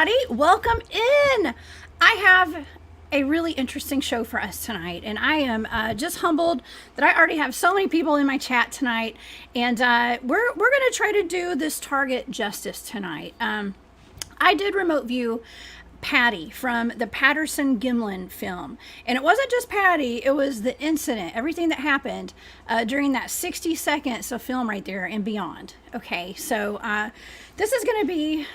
everybody. Welcome in. I have a really interesting show for us tonight, and I am just humbled that I already have so many people in my chat tonight, and we're going to try to do this target justice tonight. I did remote view Patty from the Patterson-Gimlin film. And it wasn't just Patty, it was the incident, everything that happened during that 60 seconds of film right there and beyond. Okay, so this is going to be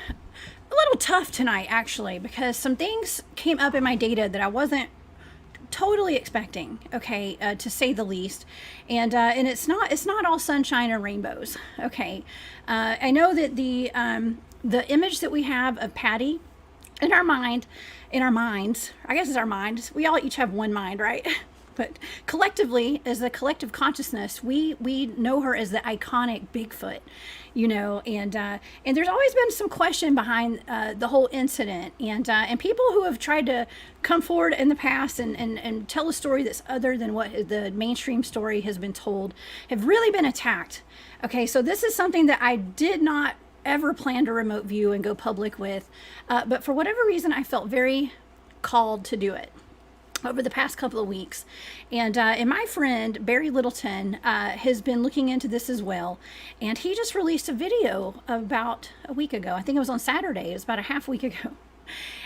a little tough tonight, actually, because some things came up in my data that I wasn't totally expecting, okay, to say the least. And it's not all sunshine and rainbows, okay. I know that the image that we have of Patty in our minds, I guess it's our minds. We all each have one mind, right? But collectively, as a collective consciousness, we know her as the iconic Bigfoot, you know, and there's always been some question behind the whole incident, and people who have tried to come forward in the past and tell a story that's other than what the mainstream story has been told have really been attacked. Okay, so this is something that I did not ever plan to remote view and go public with, but for whatever reason I felt very called to do it over the past couple of weeks, and my friend Barry Littleton has been looking into this as well, and he just released a video about a week ago. I think it was on Saturday. It was about a half week ago,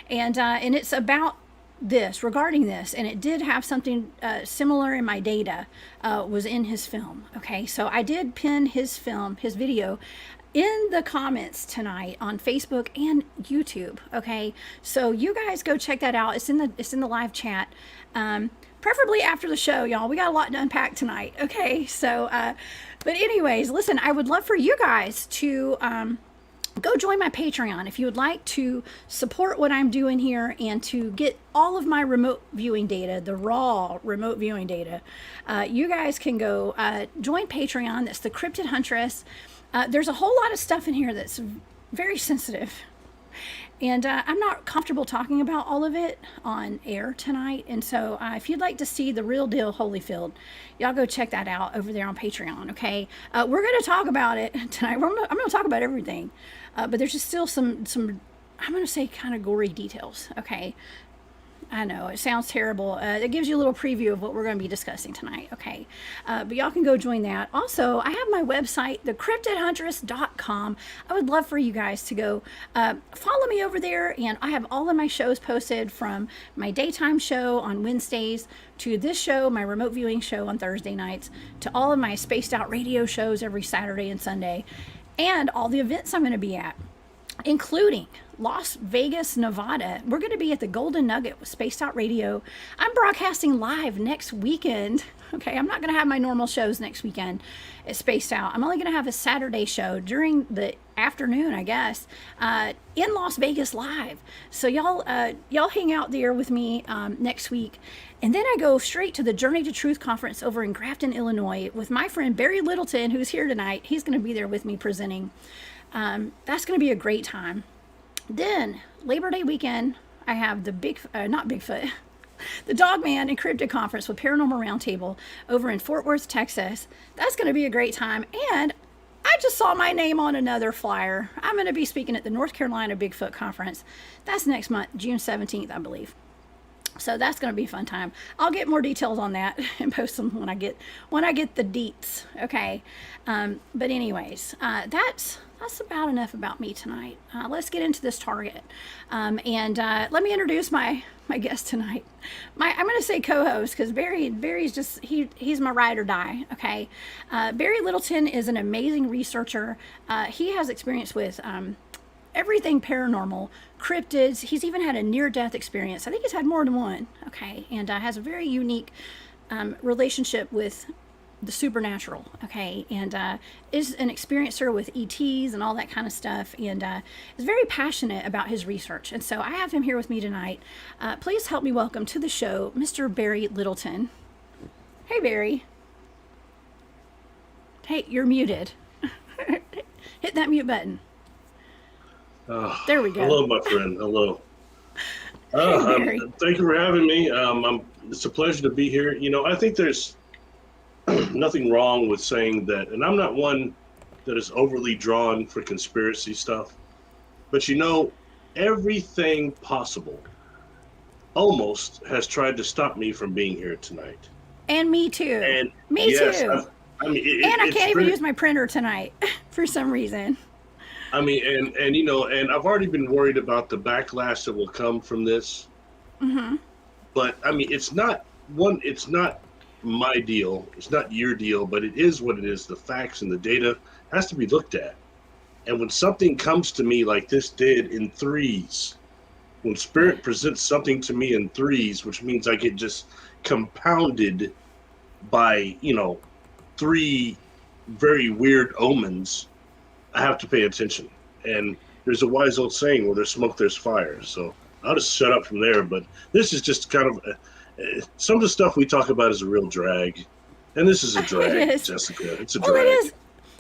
and it's about this, regarding this, and it did have something similar in my data, was in his film. Okay, so I did pin his video in the comments tonight on Facebook and YouTube. Okay, so you guys go check that out. It's in the live chat, preferably after the show, y'all. We got a lot to unpack tonight. Okay, so but anyways, listen, I would love for you guys to go join my Patreon if you would like to support what I'm doing here and to get all of my remote viewing data, the raw remote viewing data. You guys can go join Patreon. That's the Cryptid Huntress. There's a whole lot of stuff in here that's very sensitive, and I'm not comfortable talking about all of it on air tonight. And so if you'd like to see the real deal Holyfield, y'all go check that out over there on Patreon. Okay, we're going to talk about it tonight. I'm going to talk about everything, but there's just still some I'm going to say kind of gory details. Okay, I know it sounds terrible. It gives you a little preview of what we're going to be discussing tonight. Okay, but y'all can go join that. Also, I have my website, thecryptidhuntress.com. I would love for you guys to go follow me over there, and I have all of my shows posted, from my daytime show on Wednesdays to this show, my remote viewing show on Thursday nights, to all of my spaced out radio shows every Saturday and Sunday, and all the events I'm going to be at, including Las Vegas, Nevada. We're going to be at the Golden Nugget with Spaced Out Radio. I'm broadcasting live next weekend. Okay, I'm not going to have my normal shows next weekend at Spaced Out. I'm only going to have a Saturday show during the afternoon, I guess, in Las Vegas live. So y'all hang out there with me next week. And then I go straight to the Journey to Truth conference over in Grafton, Illinois, with my friend Barry Littleton, who's here tonight. He's going to be there with me presenting. That's going to be a great time. Then Labor Day weekend, I have the not Bigfoot, the Dogman and Cryptid conference with Paranormal Roundtable over in Fort Worth, Texas. That's going to be a great time. And I just saw my name on another flyer. I'm going to be speaking at the North Carolina Bigfoot conference. That's next month, June 17th, I believe. So that's going to be a fun time. I'll get more details on that and post them when I get the deets. Okay. But anyways, that's about enough about me tonight. Let's get into this target. And let me introduce my guest tonight. I'm going to say co-host, because Barry's just, he's my ride or die. Okay. Barry Littleton is an amazing researcher. He has experience with everything paranormal, cryptids. He's even had a near-death experience. I think he's had more than one. Okay, and has a very unique relationship with the supernatural. Okay, and is an experiencer with ETs and all that kind of stuff, and is very passionate about his research. And so I have him here with me tonight. Please help me welcome to the show, Mr. Barry Littleton. Hey, Barry. Hey, you're muted. Hit that mute button. There we go. Hello, my friend. Hello. Hey, thank you for having me. It's a pleasure to be here. You know, I think there's nothing wrong with saying that, and I'm not one that is overly drawn for conspiracy stuff, but you know, everything possible almost has tried to stop me from being here tonight. And me too. And me yes, too. I mean, And I can't even very, use my printer tonight for some reason. I mean, and you know, and I've already been worried about the backlash that will come from this. Mm-hmm. But I mean, it's not my deal, it's not your deal, but it is what it is. The facts and the data has to be looked at. And when something comes to me like this did in threes, when spirit presents something to me in threes, which means I get just compounded by, you know, three very weird omens, I have to pay attention. And there's a wise old saying, where there's smoke, there's fire. So I'll just shut up from there. But this is just kind of some of the stuff we talk about is a real drag. And this is a drag, Jessica. It's a Well, drag. it is.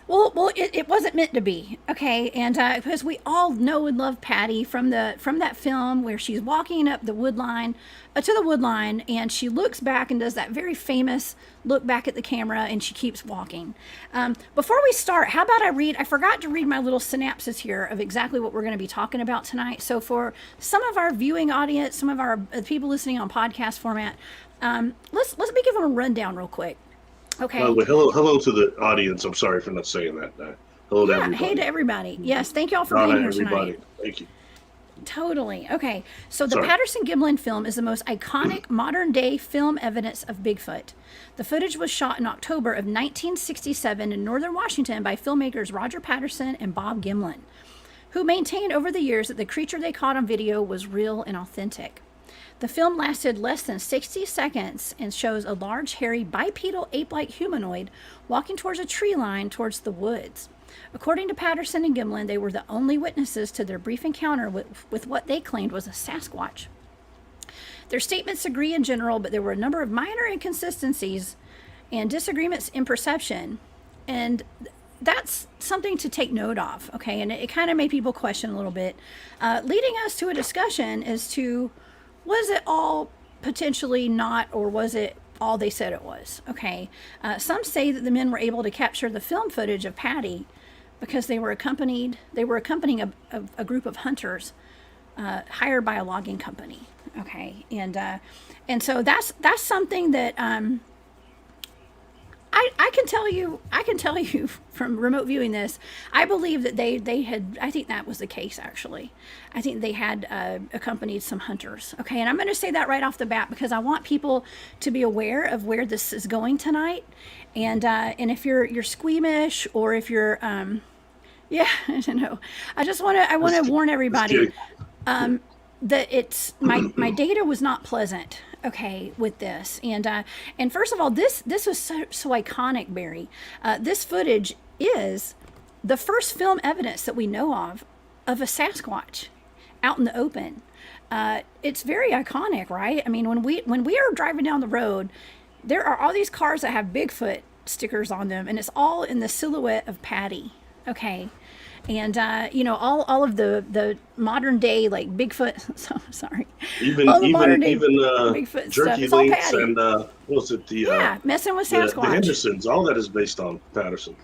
Well, it wasn't meant to be, okay? And because we all know and love Patty from that film where she's walking up the wood line, to the wood line, and she looks back and does that very famous look back at the camera, and she keeps walking. Before we start, how about I forgot to read my little synopsis here of exactly what we're going to be talking about tonight. So for some of our viewing audience, some of our people listening on podcast format, let's give them a rundown real quick. Okay. By the way, hello to the audience. I'm sorry for not saying that. Hello to everybody. Hey to everybody. Yes, thank y'all for being here everybody. tonight. Thank you. Totally. Okay. So the Patterson-Gimlin film is the most iconic modern-day film evidence of Bigfoot. The footage was shot in October of 1967 in northern Washington by filmmakers Roger Patterson and Bob Gimlin, who maintained over the years that the creature they caught on video was real and authentic. The film lasted less than 60 seconds and shows a large, hairy, bipedal ape-like humanoid walking towards a tree line towards the woods. According to Patterson and Gimlin, they were the only witnesses to their brief encounter with what they claimed was a Sasquatch. Their statements agree in general, but there were a number of minor inconsistencies and disagreements in perception, and that's something to take note of, okay? And it kind of made people question a little bit, leading us to a discussion as to, was it all potentially not, or was it all they said it was? Okay. Some say that the men were able to capture the film footage of Patty because they were accompanying a group of hunters hired by a logging company. Okay. And so that's something that I can tell you from remote viewing this, I believe that they had, I think that was the case actually. I think they had accompanied some hunters. Okay, and I'm going to say that right off the bat because I want people to be aware of where this is going tonight. And if you're squeamish, or if you're yeah, I don't know. I want to warn everybody that it's my data was not pleasant. Okay, with this, and first of all, this was so iconic, Barry. This footage is the first film evidence that we know of a Sasquatch out in the open. It's very iconic, right? I mean, when we are driving down the road, there are all these cars that have Bigfoot stickers on them, and it's all in the silhouette of Patty. Okay. And all of the modern day like Bigfoot. So, sorry. Even Bigfoot jerky stuff. links and what was it messing with Sasquatch. The Hendersons. All that is based on Patterson.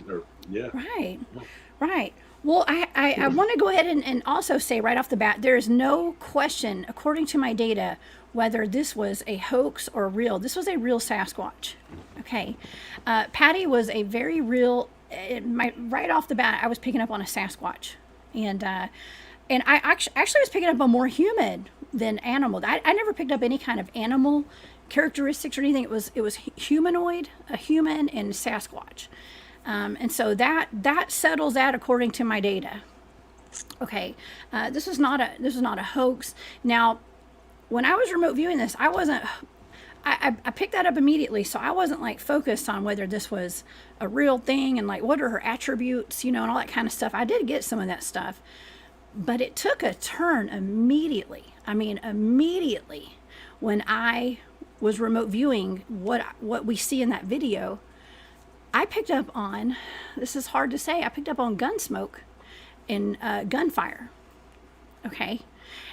Right. Well, I want to go ahead and also say right off the bat, there is no question, according to my data, whether this was a hoax or real. This was a real Sasquatch. Okay. Patty was a very real. Right off the bat, I was picking up on a Sasquatch, and I actually was picking up on more human than animal. I never picked up any kind of animal characteristics or anything. It was humanoid, a human, and Sasquatch, and so that settles that according to my data. Okay, this was not a hoax. Now, when I was remote viewing this, I picked that up immediately, so I wasn't like focused on whether this was a real thing and like what are her attributes, and all that kind of stuff. I did get some of that stuff, but it took a turn immediately. I mean, immediately when I was remote viewing what we see in that video, I picked up on, this is hard to say, I picked up on gun smoke and gunfire. Okay.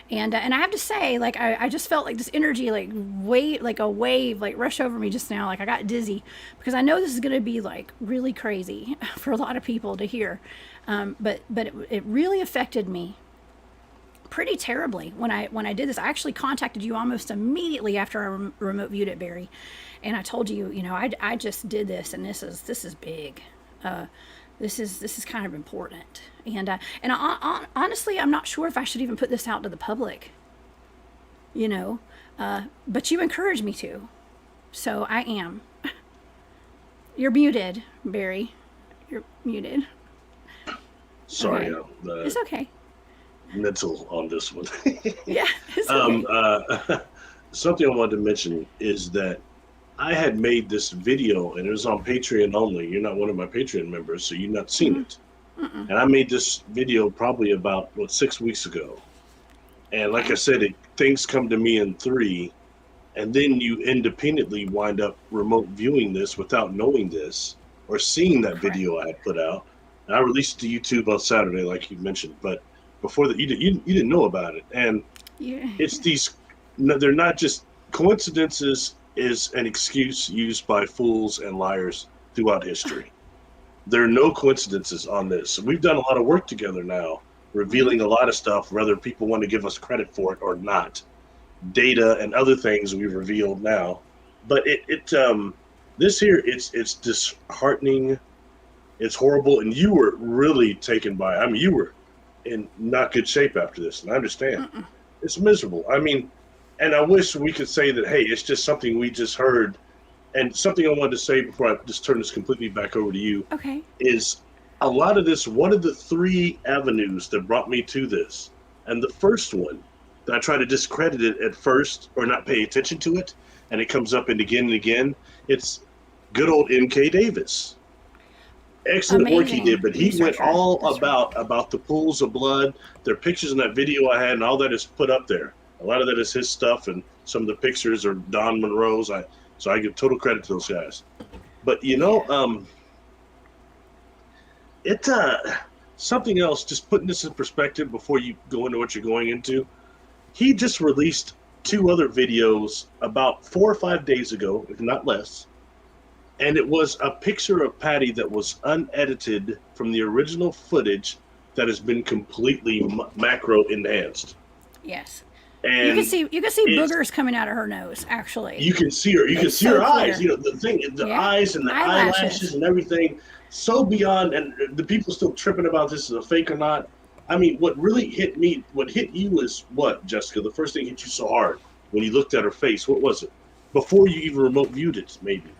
And I have to say, like, I just felt like this energy, like a wave, like rush over me just now. Like I got dizzy because I know this is going to be like really crazy for a lot of people to hear. But it really affected me. pretty terribly when I did this. I actually contacted you almost immediately after I remote viewed it, Barry, and I told you, you know, I just did this, and this is big. This is kind of important, and honestly, I'm not sure if I should even put this out to the public. You know, but you encouraged me to, so I am. You're muted, Barry. You're muted. Sorry, Okay. It's okay. mental on this one. Yeah. It's okay. Something I wanted to mention is that I had made this video, and it was on Patreon only. You're not one of my Patreon members, so you've not seen it. And I made this video probably about 6 weeks ago. And like I said, things come to me in 3, and then you independently wind up remote viewing this without knowing this or seeing that video I had put out. And I released it to YouTube on Saturday, like you mentioned, but before that, you didn't know about it. And it's these, they're not just coincidences. Is an excuse used by fools and liars throughout history. There are no coincidences on this. We've done a lot of work together now, revealing a lot of stuff, whether people want to give us credit for it or not. Data and other things we've revealed now. But this here, it's disheartening. It's horrible. And you were really taken by it. I mean, you were in not good shape after this, and I understand. It's miserable. I mean, and I wish we could say that, hey, it's just something we just heard. And something I wanted to say before I just turn this completely back over to you is a lot of this, one of the 3 avenues that brought me to this, and the first one that I try to discredit it at first or not pay attention to it, and it comes up and again, it's good old M.K. Davis. Excellent work he did, but he went all about the pools of blood. There are pictures in that video I had, and all that is put up there. A lot of that is his stuff, and some of the pictures are Don Monroe's. So I give total credit to those guys. But you know, something else. Just putting this in perspective before you go into what you're going into. He just released 2 other videos about 4 or 5 days ago, if not less, and it was a picture of Patty that was unedited from the original footage that has been completely macro enhanced. Yes. And you can see boogers coming out of her nose. Actually, you can see her. You can see her eyes. You know the eyes and the eyelashes and everything. So beyond, and the people still tripping about this is a fake or not. I mean, what really hit me, what hit you was what, Jessica? The first thing hit you so hard when you looked at her face. What was it? Before you even remote viewed it, maybe.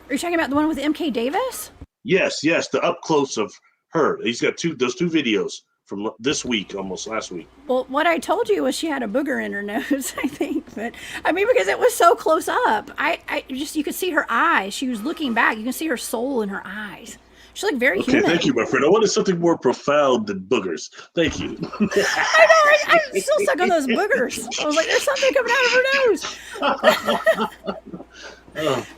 Are you talking about the one with M.K. Davis? Yes, the up close of her. He's got those two videos from this week, almost last week. Well, what I told you was she had a booger in her nose, I think. But I mean, because it was so close up, I just, you could see her eyes. She was looking back. You can see her soul in her eyes. She looked very human. Okay, thank you, my friend. I wanted something more profound than boogers. Thank you. I know. I'm still stuck on those boogers. I was like, there's something coming out of her nose.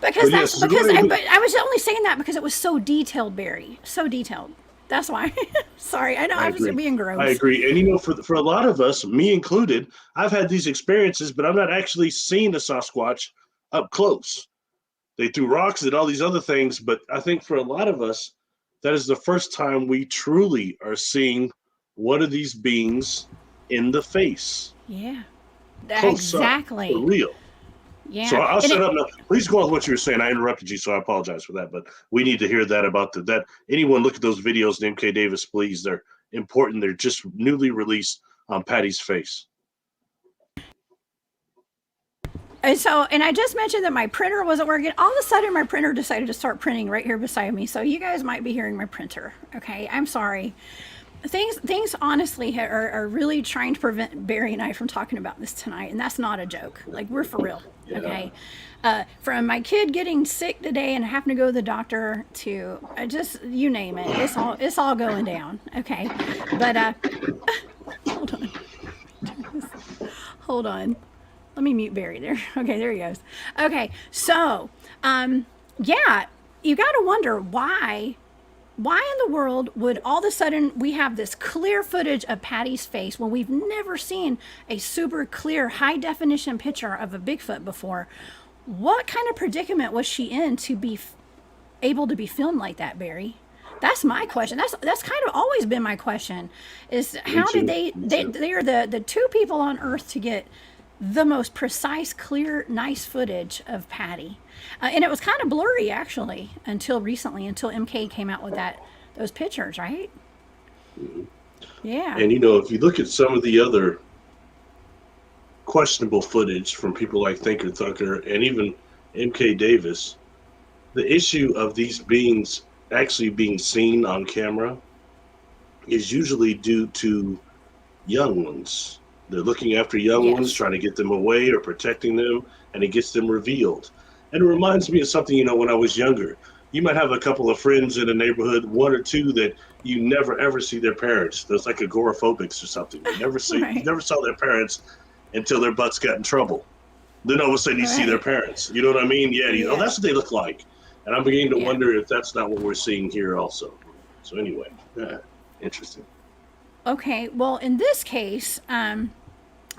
But I was only saying that because it was so detailed, Barry. So detailed. That's why. Sorry, I know I was being gross. I agree. And you know, for a lot of us, me included, I've had these experiences, but I'm not actually seeing a Sasquatch up close. They threw rocks and all these other things, but I think for a lot of us, that is the first time we truly are seeing one of these beings in the face. Yeah, close exactly. Up, for real. Yeah. So I'll set up now. Please go on with what you were saying. I interrupted you, so I apologize for that. But we need to hear that about that. Anyone look at those videos, M.K. Davis, please. They're important. They're just newly released on Patty's face. And I just mentioned that my printer wasn't working. All of a sudden, my printer decided to start printing right here beside me. So you guys might be hearing my printer. Okay, I'm sorry. Things honestly are really trying to prevent Barry and I from talking about this tonight, and that's not a joke. Like, we're for real. Yeah. Okay. From my kid getting sick today and having to go to the doctor to just, you name it, it's all going down. Okay, but hold on. Let me mute Barry there. Okay, there he goes. Okay, so yeah, you got to wonder why in the world would all of a sudden we have this clear footage of Patty's face when we've never seen a super clear high definition picture of a Bigfoot before? What kind of predicament was she in to be able to be filmed like that, Barry? That's my question. That's kind of always been my question, is how did they are the two people on Earth to get the most precise, clear, nice footage of Patty. And it was kind of blurry, actually, until recently, until MK came out with those pictures, right? Mhm. Yeah. And, if you look at some of the other questionable footage from people like Thinker Thunker and even MK Davis, the issue of these beings actually being seen on camera is usually due to young ones. They're looking after young ones, Yes. trying to get them away or protecting them, and it gets them revealed. And it reminds me of something, when I was younger. You might have a couple of friends in a neighborhood, one or two that you never ever see their parents. There's like agoraphobics or something. You Right. never saw their parents until their butts got in trouble. Then all of a sudden you see their Right. parents. You know what I mean? Yeah. Yeah. That's what they look like. And I'm beginning to Yeah. wonder if that's not what we're seeing here also. So anyway, interesting. Okay. Well, in this case,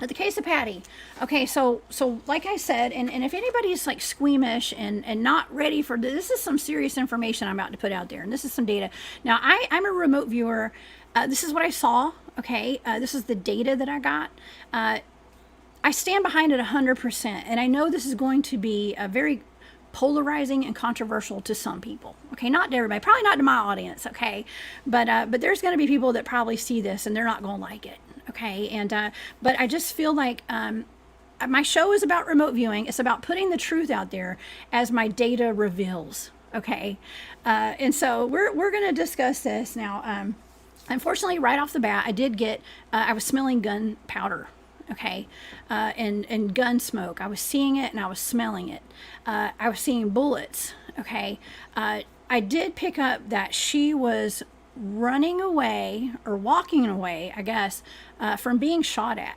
the case of Patty. Okay, so like I said, and if anybody's like squeamish and not ready for this, is some serious information I'm about to put out there, and this is some data. Now, I'm a remote viewer. This is what I saw. Okay, this is the data that I got. I stand behind it 100%, and I know this is going to be a very polarizing and controversial to some people. Okay, not to everybody, probably not to my audience. Okay, but there's going to be people that probably see this and they're not going to like it. Okay, and but I just feel like my show is about remote viewing. It's about putting the truth out there as my data reveals. Okay, and so we're going to discuss this now. Unfortunately, right off the bat, I did get I was smelling gunpowder. Okay, and gun smoke. I was seeing it and I was smelling it. I was seeing bullets. Okay, I did pick up that she was running away or walking away, I guess, from being shot at.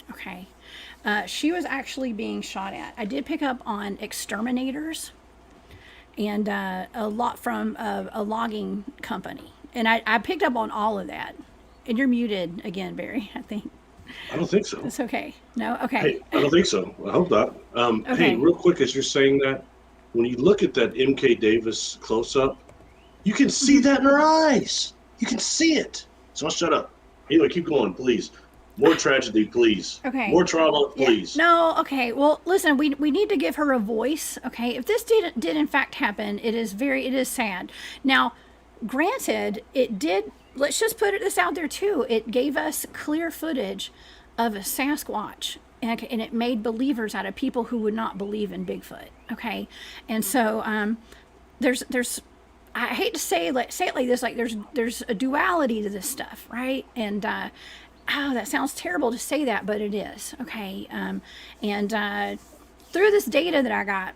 Okay, she was actually being shot at. I did pick up on exterminators and a lot from a logging company, and I picked up on all of that. And you're muted again, Barry, I think. I don't think so. It's okay. No? Okay. Hey, I don't think so. I hope not. Hey, Okay. real quick, as you're saying that, when you look at that MK Davis close up, you can see that in her eyes. You can see it. So I'll shut up. Anyway, keep going, please. More tragedy, please. Okay. More trauma, Yeah. please. No, okay. Well, listen, we need to give her a voice, okay? If this did in fact happen, it is sad. Now, granted, it did, let's just put this out there too. It gave us clear footage of a Sasquatch, and it made believers out of people who would not believe in Bigfoot, okay? And so there's I hate to say it like this, like there's a duality to this stuff, right? And that sounds terrible to say that, but it is, okay? And through this data that I got,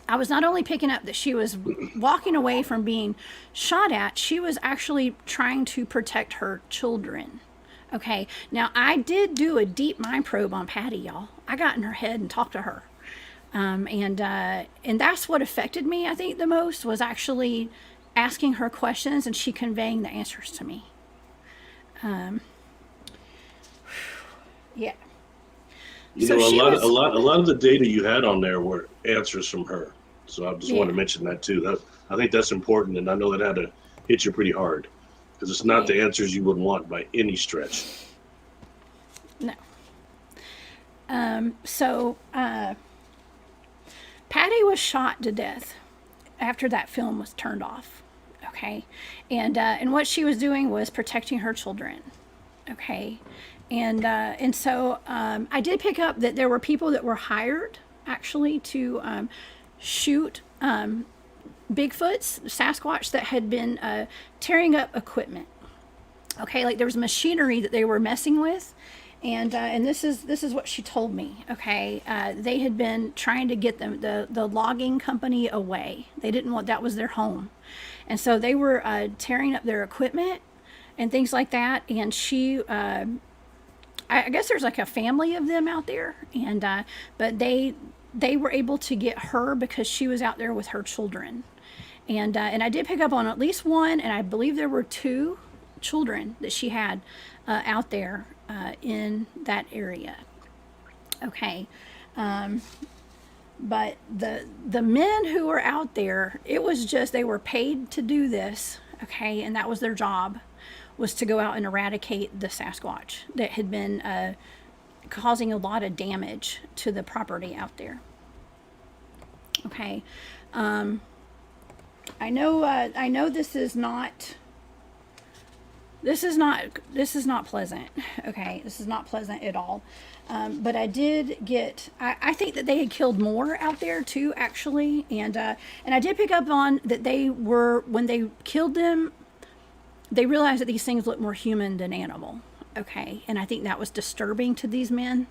I was not only picking up that she was walking away from being shot at, she was actually trying to protect her children. Okay, now I did do a deep mind probe on Patty, y'all. I got in her head and talked to her. And that's what affected me, I think, the most, was actually asking her questions and she conveying the answers to me. Yeah. A lot of the data you had on there were answers from her. So I just want to mention that too. I think that's important, and I know that had to hit you pretty hard because it's not the answers you would want by any stretch. No. So Patty was shot to death after that film was turned off. Okay, and what she was doing was protecting her children. Okay, and so I did pick up that there were people that were hired actually to shoot Bigfoots, Sasquatch, that had been tearing up equipment. Okay, like there was machinery that they were messing with, and this is what she told me. Okay, they had been trying to get the logging company away. They didn't want, that was their home, and so they were tearing up their equipment and things like that. And she, I guess there's like a family of them out there, and but they were able to get her because she was out there with her children, and I did pick up on at least one, and I believe there were two children that she had out there in that area. Okay, But the men who were out there, it was just, they were paid to do this, okay, and that was their job, was to go out and eradicate the Sasquatch that had been causing a lot of damage to the property out there. Okay, I know this is not pleasant. Okay, this is not pleasant at all. But I did get, I think that they had killed more out there too, actually. And I did pick up on that they were, when they killed them, they realized that these things look more human than animal. Okay. And I think that was disturbing to these men,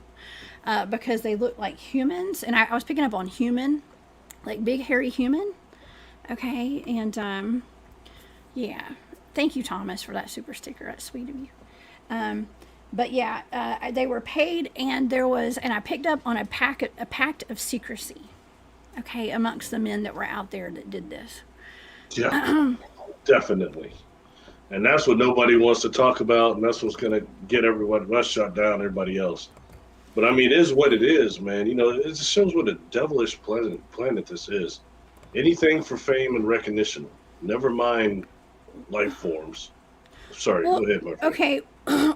because they look like humans. And I was picking up on human, like big hairy human. Okay. And, yeah. Thank you, Thomas, for that super sticker. That's sweet of you. But yeah, they were paid, and there was, and I picked up on a pact of secrecy, okay, amongst the men that were out there that did this. Yeah, definitely. And that's what nobody wants to talk about, and that's what's going to get everyone, us shut down, everybody else. But I mean, it is what it is, man. You know, it just shows what a devilish planet this is. Anything for fame and recognition. Never mind life forms. Sorry, Well, go ahead, my friend. okay.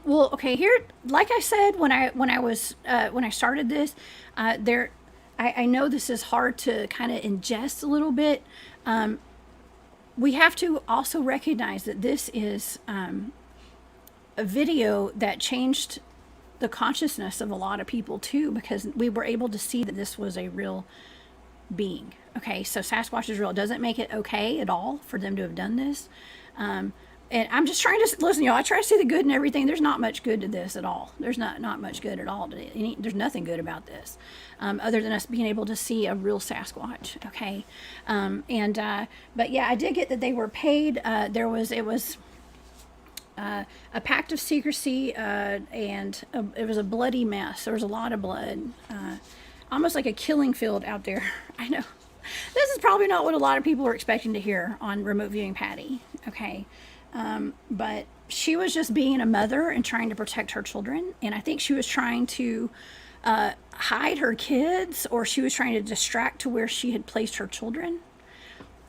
Well, okay. Here, like I said when I started this, I know this is hard to kind of ingest a little bit. We have to also recognize that this is a video that changed the consciousness of a lot of people too, because we were able to see that this was a real being. Okay, so Sasquatch is real. It doesn't make it okay at all for them to have done this. And I'm just trying to listen, y'all. I try to see the good in everything. There's not much good to this at all. There's not much good at all. There's nothing good about this, other than us being able to see a real Sasquatch. Okay, but yeah, I did get that they were paid. It was a pact of secrecy, and it was a bloody mess. There was a lot of blood, almost like a killing field out there. I know. This is probably not what a lot of people are expecting to hear on Remote Viewing Patty. Okay. But she was just being a mother and trying to protect her children. And I think she was trying to hide her kids, or she was trying to distract to where she had placed her children.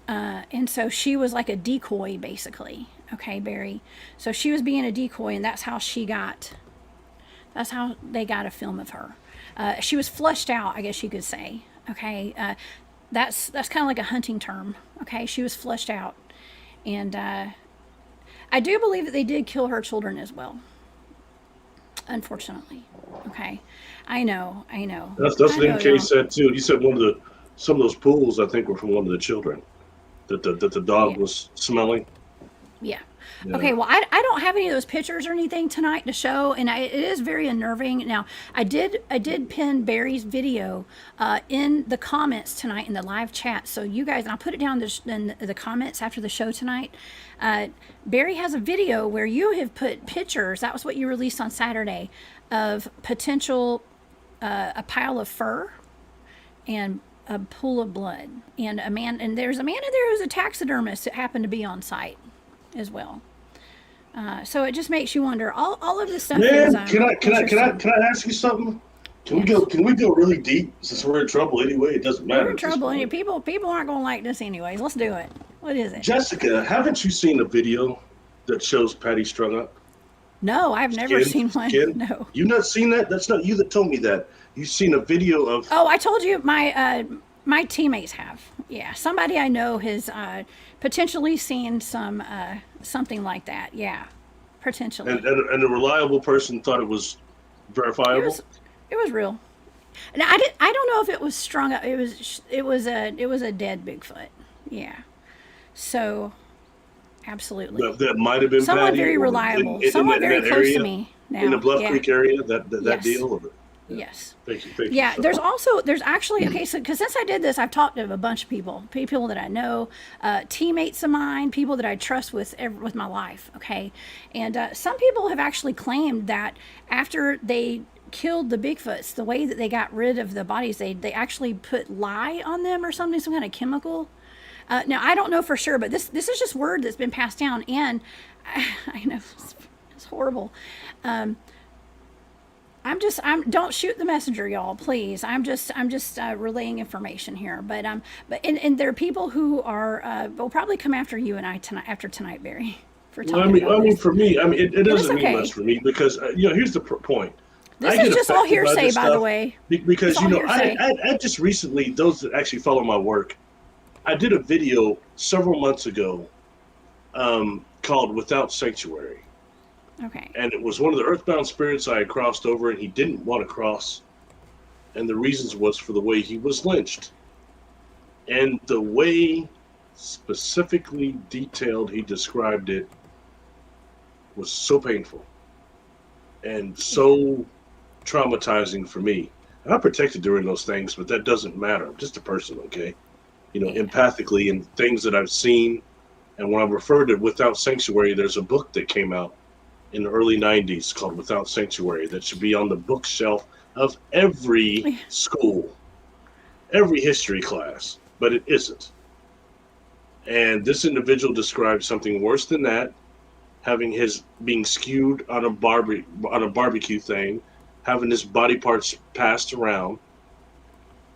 And so she was like a decoy, basically. Okay, Barry. So she was being a decoy, and that's how they got a film of her. She was flushed out, I guess you could say. Okay. That's kind of like a hunting term. Okay. She was flushed out. And, I do believe that they did kill her children as well. Unfortunately. Okay. I know. That's what MK said too. You said some of those pools, I think, were from one of the children that the dog was smelling. Yeah. Yeah. Okay, well, I don't have any of those pictures or anything tonight to show, and it is very unnerving. Now, I did pin Barry's video in the comments tonight in the live chat, so you guys, and I'll put it down in the comments after the show tonight. Barry has a video where you have put pictures, that was what you released on Saturday, of potential, a pile of fur and a pool of blood, and there's a man in there who's a taxidermist that happened to be on site as well. So it just makes you wonder. All of this stuff is. Man, can I ask you something? Can we go really deep since we're in trouble anyway? It doesn't matter. We're in trouble, and people aren't going to like this anyways. Let's do it. What is it? Jessica, haven't you seen a video that shows Patty strung up? No, I've never seen one. No. You've not seen that? That's not you that told me that. You've seen a video of. Oh, I told you my teammates have. Yeah, somebody I know has potentially seen something like that. Yeah, potentially. And a reliable person thought it was verifiable. It was real. And I don't know if it was strung up. It was a dead Bigfoot. Yeah. So, absolutely. That might have been someone Patty, very reliable. Someone very close area, to me. Now. In the Bluff Yeah. Creek area, that Yes. deal of it. Yes. Thank you. Yeah, there's actually, okay, so because since I did this, I've talked to a bunch of people that I know, teammates of mine, people that I trust with my life, okay? And some people have actually claimed that after they killed the Bigfoots, the way that they got rid of the bodies, they actually put lye on them or something, some kind of chemical. Now, I don't know for sure, but this is just word that's been passed down, and I know it's horrible. don't shoot the messenger, y'all, please. I'm just relaying information here. And there are people who are will probably come after you and I tonight after tonight, Barry, for Well, talking about this. for me, it It was doesn't mean okay. much for me because here's the point. This I is get just all affected by hearsay, this by the stuff way. It's because all hearsay. I just recently, those that actually follow my work, I did a video several months ago called "Without Sanctuary," Okay. and it was one of the earthbound spirits I had crossed over, and he didn't want to cross, and the reasons was for the way he was lynched, and the way specifically detailed he described it was so painful and so traumatizing for me. And I'm protected during those things, but that doesn't matter. I'm just a person, okay? Yeah. Empathically, and things that I've seen. And when I refer to Without Sanctuary, there's a book that came out in the early 90s called Without Sanctuary that should be on the bookshelf of every school, every history class, but it isn't. And this individual described something worse than that, having his being skewed on a barbecue thing, having his body parts passed around.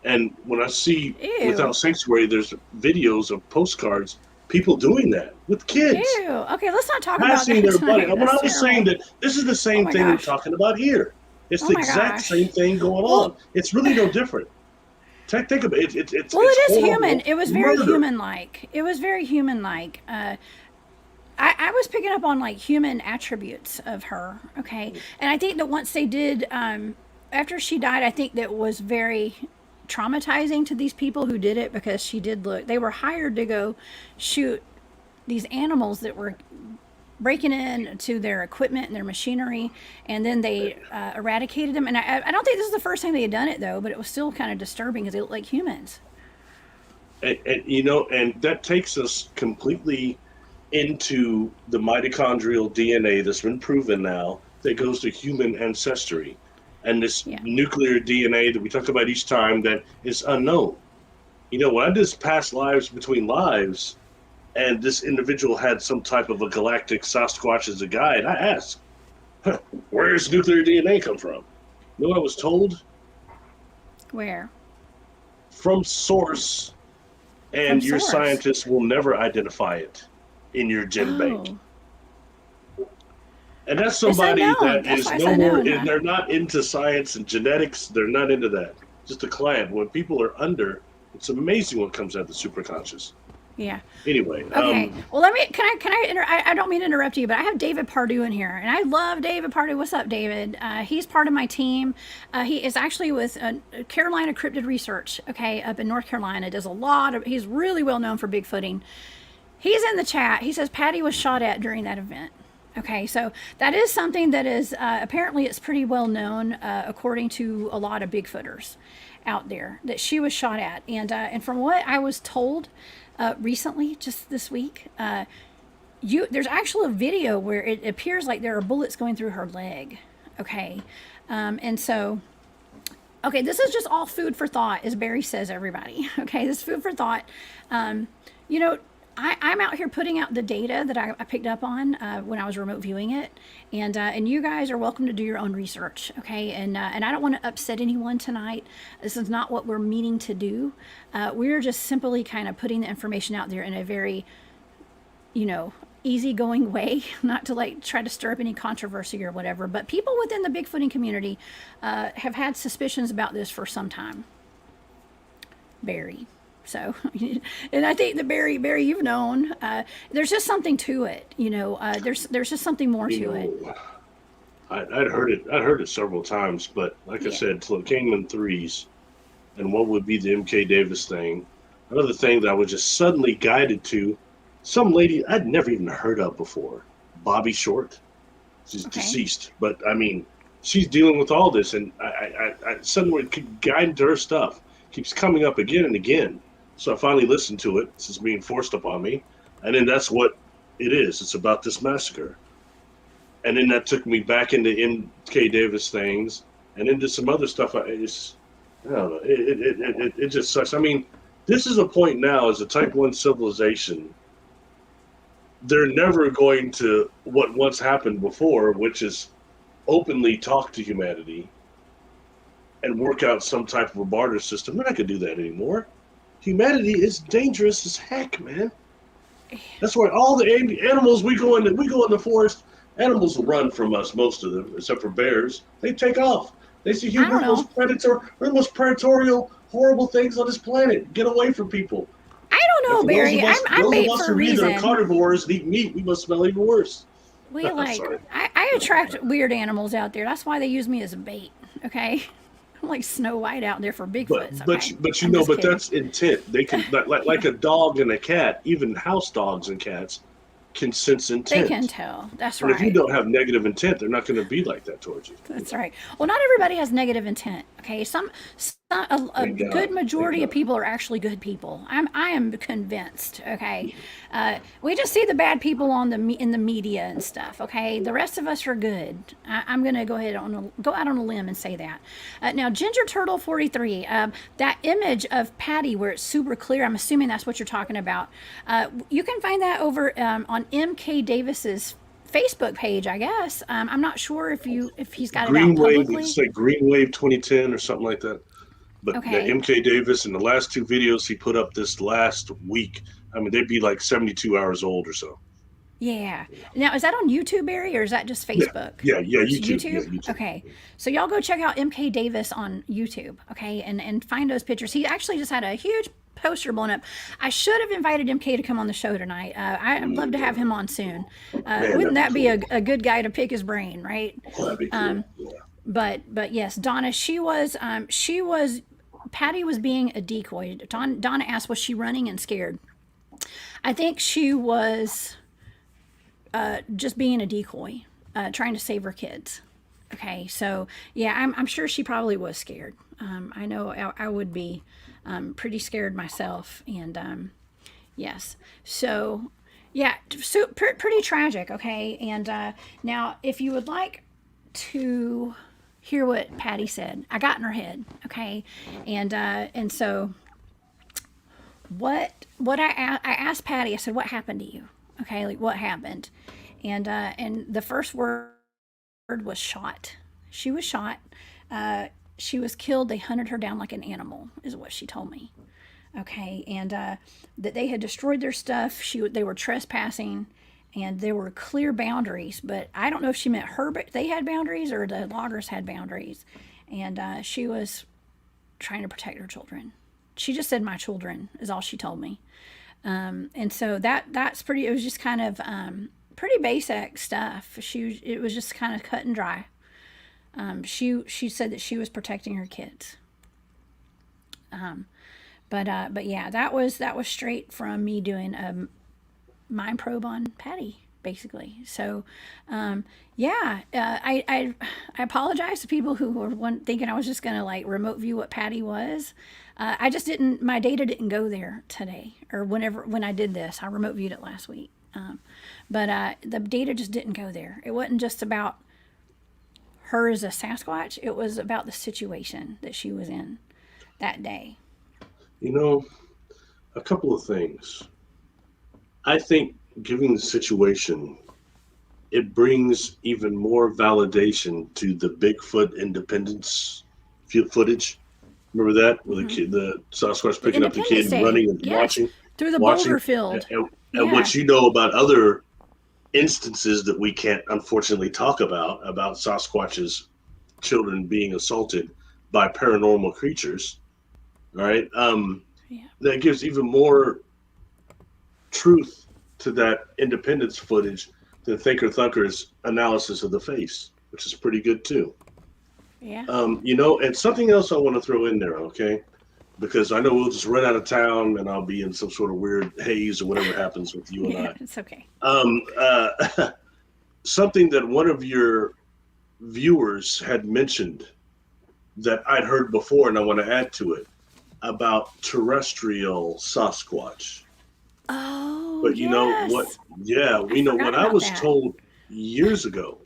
And when I see Ew. Without Sanctuary, there's videos of postcards, people doing that with kids, Ew. Okay, let's not talk about passing that their body. tonight. When I That's was saying terrible. that this is the Oh same my thing we're gosh. talking about here. It's Oh the my exact gosh. same thing going on. Well, It's really no different. Think of it. It's well, it is human. horrible It was very murder. human-like. It was very human-like. I was picking up on like human attributes of her. Okay, and I think that once they did, after she died, I think that was very traumatizing to these people who did it because she did look. They were hired to go shoot these animals that were breaking in to their equipment and their machinery, and then they eradicated them. And I don't think this is the first time they had done it though, but it was still kind of disturbing because they looked like humans. And that takes us completely into the mitochondrial DNA that's been proven now that goes to human ancestry, and this Yeah. nuclear DNA that we talk about each time that is unknown. When I did past lives between lives, and this individual had some type of a galactic Sasquatch as a guide, I asked, where does nuclear DNA come from? You know what I was told? Where? From source, From and your source. scientists will never identify it in your gen bank. Oh, And that's it's somebody unknown. that That's is why it's no more, unknown, huh? they're not into science and genetics. They're not into that. Just a client. When people are under, it's amazing what comes out of the superconscious. Yeah. Anyway, Okay. Well, I don't mean to interrupt you, but I have David Pardue in here, and I love David Pardue. What's up, David? He's part of my team. He is actually with Carolina Cryptid Research, okay, up in North Carolina. He's really well known for Bigfooting. He's in the chat. He says Patty was shot at during that event. Okay, so that is something that is apparently it's pretty well known according to a lot of Bigfooters out there that she was shot at, and from what I was told recently, just this week, there's actually a video where it appears like there are bullets going through her leg. Okay, and so. Okay, this is just all food for thought, as Barry says, everybody. Okay, this is food for thought. You know, I'm out here putting out the data that I picked up on when I was remote viewing it, and you guys are welcome to do your own research, okay? And I don't want to upset anyone tonight. This is not what we're meaning to do. We're just simply kind of putting the information out there in a very, easygoing way, not to like try to stir up any controversy or whatever. But people within the Bigfooting community have had suspicions about this for some time. Barry. So, and I think that Barry, you've known, there's just something to it, there's just something more to it. I'd heard it several times, but like I said, till it came in threes, and what would be the MK Davis thing. Another thing that I was just suddenly guided to, some lady I'd never even heard of before, Bobby Short. She's deceased, but I mean, she's dealing with all this, and I suddenly guided to her stuff. Keeps coming up again and again. So I finally listened to it. This is being forced upon me. And then that's what it is. It's about this massacre. And then that took me back into MK Davis things and into some other stuff. I don't know. It just sucks. I mean, this is a point now as a type 1 civilization. They're never going to what once happened before, which is openly talk to humanity and work out some type of a barter system. We're not going to do that anymore. Humanity is dangerous as heck, man. That's why all the animals we go in the forest, animals will run from us, most of them, except for bears. They take off. They see we're the most predatorial, horrible things on this planet. Get away from people. I don't know, Barry. I'm bait for a reason. Those of us who are carnivores and eat meat, we must smell even worse. I attract weird animals out there. That's why they use me as a bait. Okay. I'm like Snow White out there for Bigfoot. But that's intent. They can like a dog and a cat, even house dogs and cats can sense intent. They can tell. That's right. But if you don't have negative intent, they're not going to be like that towards you. That's right. Well, not everybody has negative intent. Okay, a good majority of people are actually good people. I am convinced. Okay, we just see the bad people in the media and stuff. Okay, the rest of us are good. I'm going to go out on a limb and say that. Now, Ginger Turtle 43. That image of Patty where it's super clear. I'm assuming that's what you're talking about. You can find that over on MK Davis's Facebook page, I guess. I'm not sure if he's got it out publicly. It's like Green Wave 2010 or something like that. But MK Davis and the last two videos he put up this last week, I mean, they'd be like 72 hours old or so. Yeah. Now, is that on YouTube, Barry, or is that just Facebook? Yeah, YouTube. YouTube? Yeah, YouTube. Okay. So y'all go check out MK Davis on YouTube, okay, and find those pictures. He actually just had a huge poster blown up. I should have invited MK to come on the show tonight. I'd love to have him on soon. Wouldn't that be a good guy to pick his brain, right? That'd be cool. But yes, Donna, Patty was being a decoy. Donna asked, was she running and scared? I think she was just being a decoy, trying to save her kids. Okay, so yeah, I'm sure she probably was scared. I know I would be pretty scared myself, and yes. So yeah, pretty tragic. Okay, and now if you would like to hear what Patty said, I got in her head. Okay, and so what I asked Patty, I said, what happened to you? Okay, like what happened? And the first word was shot. She was shot. She was killed. They hunted her down like an animal, is what she told me. Okay, and that they had destroyed their stuff. They were trespassing, and there were clear boundaries. But I don't know if she meant they had boundaries or the loggers had boundaries, and she was trying to protect her children. She just said my children is all she told me. And so that's pretty. It was just kind of pretty basic stuff. It was just kind of cut and dry. She said that she was protecting her kids. But yeah, that was straight from me doing a mind probe on Patty, basically. So yeah, I apologize to people who were thinking I was just gonna like remote view what Patty was. I just didn't. My data didn't go there today, or when I did this. I remote viewed it last week. But the data just didn't go there. It wasn't just about her as a Sasquatch. It was about the situation that she was in that day. You know, a couple of things. I think given the situation, it brings even more validation to the Bigfoot independence footage. Remember that? With the Sasquatch picking up the kid and running and watching. Through the boulder field. And what you know about other instances that we can't unfortunately talk about Sasquatch's children being assaulted by paranormal creatures, right? That gives even more truth to that independence footage than Thinker Thunker's analysis of the face, which is pretty good too. Yeah. You know, and something else I want to throw in there, okay? Because I know we'll just run out of town and I'll be in some sort of weird haze or whatever happens with you and I. It's okay. Something that one of your viewers had mentioned that I'd heard before, and I want to add to it, about terrestrial Sasquatch. Oh, but you know what? Yeah, we know what I was told years ago,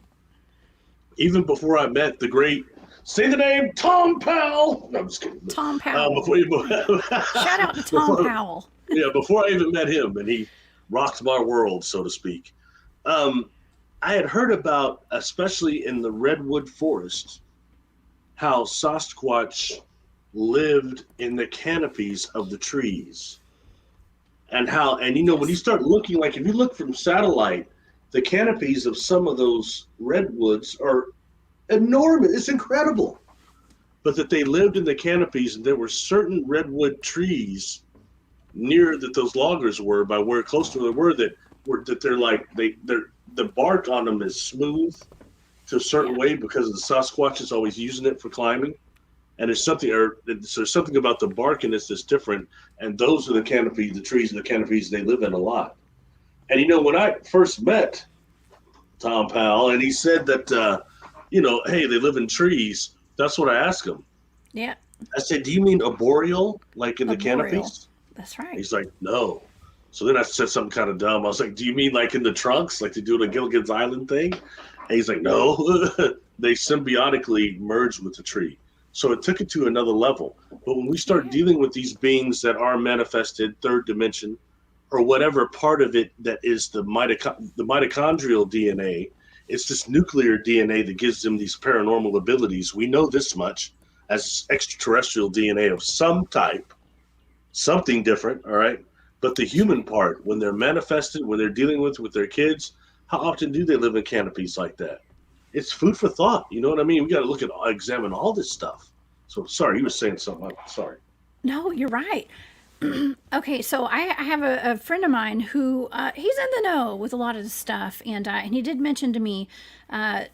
even before I met the great, say the name, Tom Powell. No, I'm just kidding. Tom Powell. Shout out to Tom Powell. Yeah, before I even met him, and he rocked my world, so to speak. I had heard about, especially in the redwood forest, how Sasquatch lived in the canopies of the trees. And when you start looking, like if you look from satellite, the canopies of some of those redwoods are enormous. It's incredible. But that they lived in the canopies, and there were certain redwood trees near that those loggers were, by where close to they were, they're the bark on them is smooth to a certain way because the Sasquatch is always using it for climbing. And there's something about the bark in this that's different. And those are the canopies, the trees and the canopies they live in a lot. And when I first met Tom Powell, and he said that, hey, they live in trees, that's what I asked him. Yeah. I said, do you mean arboreal, like in the canopies? That's right. He's like, no. So then I said something kind of dumb. I was like, do you mean like in the trunks, like they do the Gilligan's Island thing? And he's like, no. They symbiotically merge with the tree. So it took it to another level. But when we start dealing with these beings that are manifested third dimension, or whatever part of it that is the mitochondrial DNA, it's this nuclear DNA that gives them these paranormal abilities. We know this much as extraterrestrial DNA of some type, something different, all right? But the human part, when they're manifested, when they're dealing with their kids, how often do they live in canopies like that? It's food for thought. You know what I mean? We got to examine all this stuff. So, sorry, you were saying something. I'm sorry. No, you're right. Okay, so I have a friend of mine who he's in the know with a lot of this stuff, and he did mention to me, I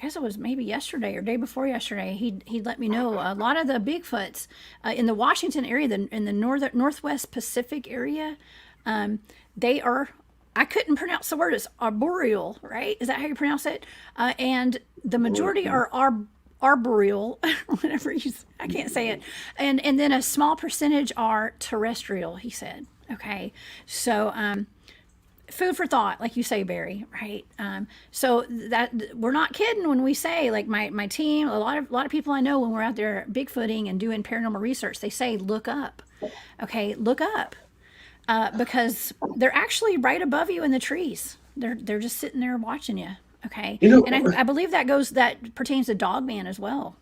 guess it was maybe yesterday or day before yesterday, he let me know a lot of the Bigfoots in the Washington area, in the Northwest Pacific area, they are. I couldn't pronounce the word. It's arboreal, right? Is that how you pronounce it? And the majority are arboreal, whatever I can't say it. And then a small percentage are terrestrial, he said. Okay. So, food for thought, like you say, Barry, right? So that we're not kidding when we say, like my team, a lot of people I know, when we're out there Bigfooting and doing paranormal research, they say, look up. Okay. Look up. Because they're actually right above you in the trees. They're just sitting there watching you. Okay. And I believe that pertains to Dogman as well.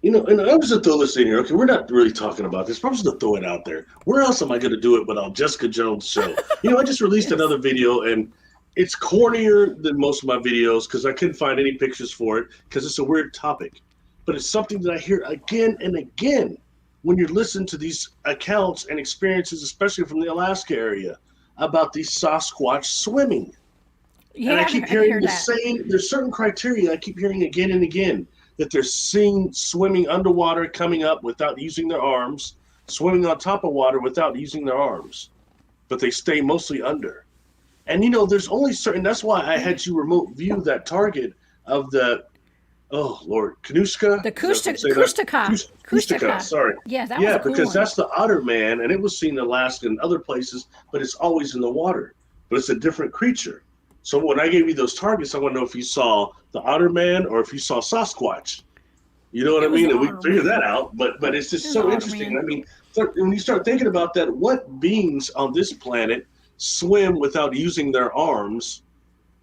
And I'm just going to throw this in here. Okay, we're not really talking about this, but I'm just going to throw it out there. Where else am I going to do it but on Jessica Jones' show? I just released another video, and it's cornier than most of my videos because I couldn't find any pictures for it because it's a weird topic. But it's something that I hear again and again when you listen to these accounts and experiences, especially from the Alaska area, about these Sasquatch swimming. Yeah, and I keep hearing the that. same, there's certain criteria I keep hearing again and again, that they're seen swimming underwater, coming up without using their arms, swimming on top of water without using their arms, but they stay mostly under. And there's only certain, that's why I had you remote view that target of the, oh Lord, Kanushka? The Kushtaka. Sorry. Yeah, that was a cool because one. that's the otter man, and it was seen in Alaska and other places, but it's always in the water. But it's a different creature. So when I gave you those targets, I want to know if you saw the otter man or if you saw Sasquatch. You know what I mean? And we figured that out. But it's just so interesting. I mean, when you start thinking about that, what beings on this planet swim without using their arms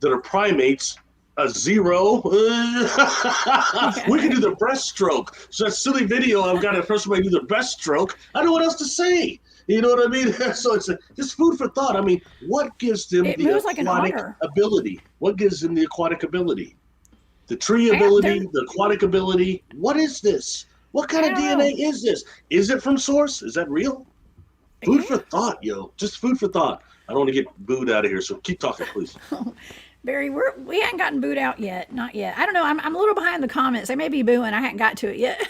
that are primates? A zero. We can do the breaststroke. So that silly video I've got a person do the breaststroke. I don't know what else to say. You know what I mean? So it's just food for thought. I mean, what gives them the aquatic ability? What gives them the aquatic ability? The tree ability, the aquatic ability. What is this? What kind of DNA is this? Is it from source? Is that real? Food for thought, yo. Just food for thought. I don't want to get booed out of here, so keep talking, please. Barry, we hadn't gotten booed out yet. Not yet. I don't know. I'm a little behind the comments. They may be booing. I hadn't got to it yet.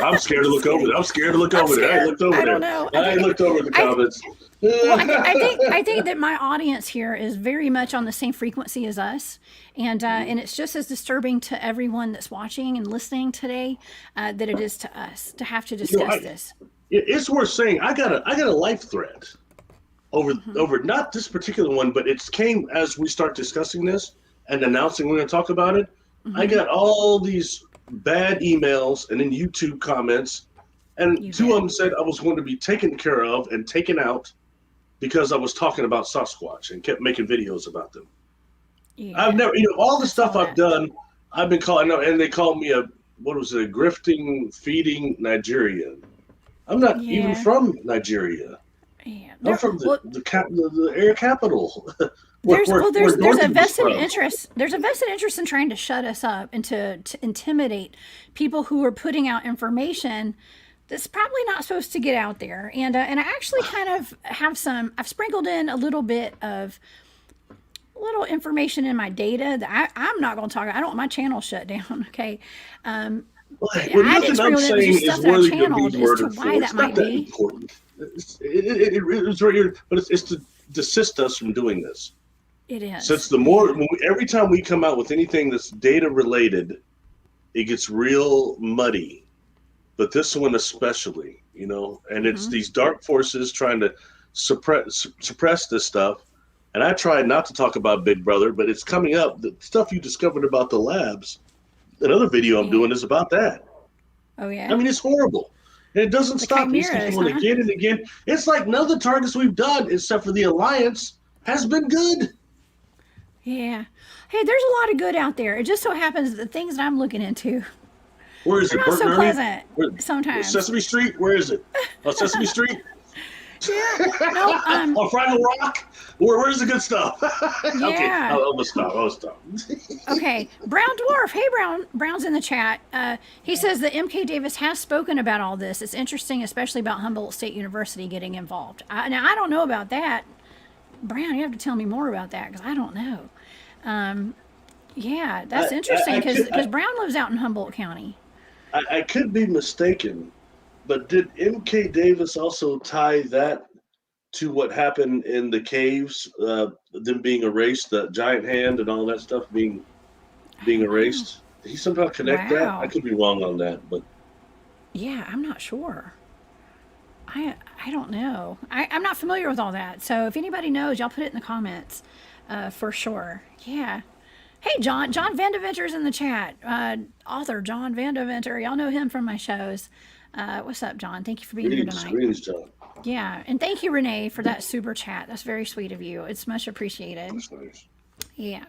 I'm scared to look over there. I ain't looked over there. I don't know. I ain't looked over the comments. Well, I think that my audience here is very much on the same frequency as us, and it's just as disturbing to everyone that's watching and listening today that it is to us to have to discuss this. It's worth saying. I got a life threat over not this particular one, but it came as we start discussing this and announcing we're going to talk about it. I got all these bad emails and then YouTube comments, and two of them said I was going to be taken care of and taken out because I was talking about Sasquatch and kept making videos about them. I've never, all the stuff I've done, I've been calling, and they called me a what was it? A grifting, feeding Nigerian. I'm not even from Nigeria. Yeah. I'm from the air capital. There's a Dorothy was vested from. interest. There's a vested interest in trying to shut us up and to intimidate people who are putting out information that's probably not supposed to get out there. And I actually kind of have I've sprinkled in a little bit of little information in my data that I'm not going to talk. I don't want my channel shut down. Okay. Well, I didn't nothing I'm sprinkle in saying just is stuff that I worthy to be channeled as to murdered why for. that It's might not that be. important. It's right here, but it's to desist us from doing this. It is. Since every time we come out with anything that's data related, it gets real muddy. But this one especially, and it's these dark forces trying to suppress this stuff. And I tried not to talk about Big Brother, but it's coming up. The stuff you discovered about the labs, another video I'm doing is about that. Oh, yeah? I mean, it's horrible. And it doesn't stop. These chimeras, people again and again. It's like none of the targets we've done, except for the Alliance, has been good. Yeah. Hey, there's a lot of good out there. It just so happens that the things that I'm looking into Where is are it? not so Ernie? pleasant sometimes. Sesame Street? Where is it? Oh, Sesame Street? Yeah. No, On Fraggle Rock? Where's the good stuff? Yeah. Okay, I'll stop. Okay, Brown Dwarf. Hey, Brown's in the chat. He says that M.K. Davis has spoken about all this. It's interesting, especially about Humboldt State University getting involved. Now, I don't know about that. Brown, you have to tell me more about that because I don't know. Yeah, that's interesting because Brown lives out in Humboldt County. I could be mistaken, but did M.K. Davis also tie that to what happened in the caves, them being erased, the giant hand and all that stuff being erased? Did he somehow connect that? I could be wrong on that, but yeah, I'm not sure. I don't know. I'm not familiar with all that. So if anybody knows, y'all put it in the comments for sure. Yeah. Hey, John Vandeventer's in the chat. Author John Vandeventer. Y'all know him from my shows. What's up, John? Thank you for being here tonight. Greetings, John. Yeah, and thank you, Renee, for that super chat. That's very sweet of you. It's much appreciated. That's nice. Yeah.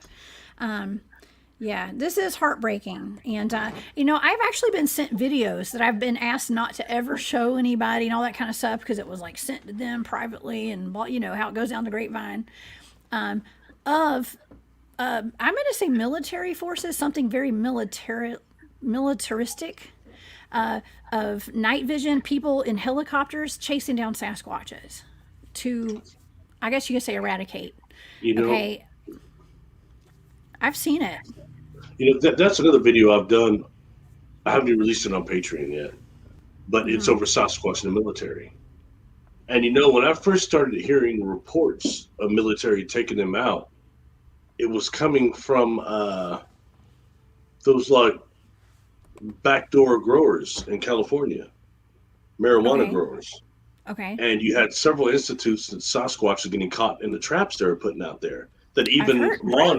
Yeah, this is heartbreaking. And, I've actually been sent videos that I've been asked not to ever show anybody and all that kind of stuff because it was like sent to them privately and, how it goes down the grapevine I'm going to say military forces, something very militaristic. Of night vision, people in helicopters chasing down Sasquatches to, I guess you could say, eradicate. Okay, I've seen it. That's another video I've done. I haven't even released it on Patreon yet, but it's over Sasquatch in the military. And when I first started hearing reports of military taking them out, it was coming from those like backdoor growers in California, marijuana growers. Okay. And you had several institutes that Sasquatch is getting caught in the traps they were putting out there that even law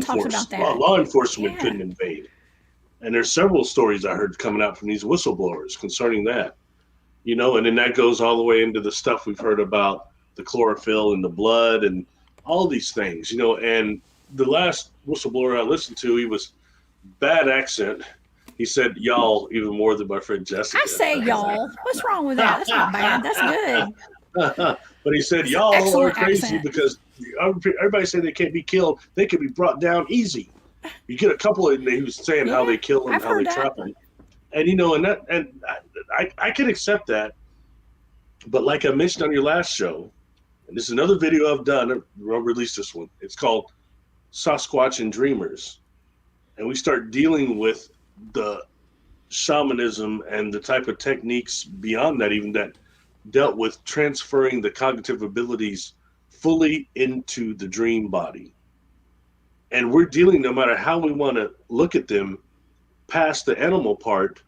enforcement couldn't invade. And there's several stories I heard coming out from these whistleblowers concerning that. And then that goes all the way into the stuff we've heard about the chlorophyll in the blood and all these things, and the last whistleblower I listened to, he was bad accent. He said y'all even more than my friend Jessica. I say y'all. What's wrong with that? That's not bad. That's good. But he said y'all are crazy because everybody say they can't be killed. They can be brought down easy. You get a couple of, he was saying how they kill them, how they trap them. And I can accept that. But like I mentioned on your last show, and this is another video I've done, I'll release this one. It's called Sasquatch and Dreamers. And we start dealing with the shamanism and the type of techniques beyond that, even that dealt with transferring the cognitive abilities fully into the dream body. And we're dealing, no matter how we want to look at them, past the animal part,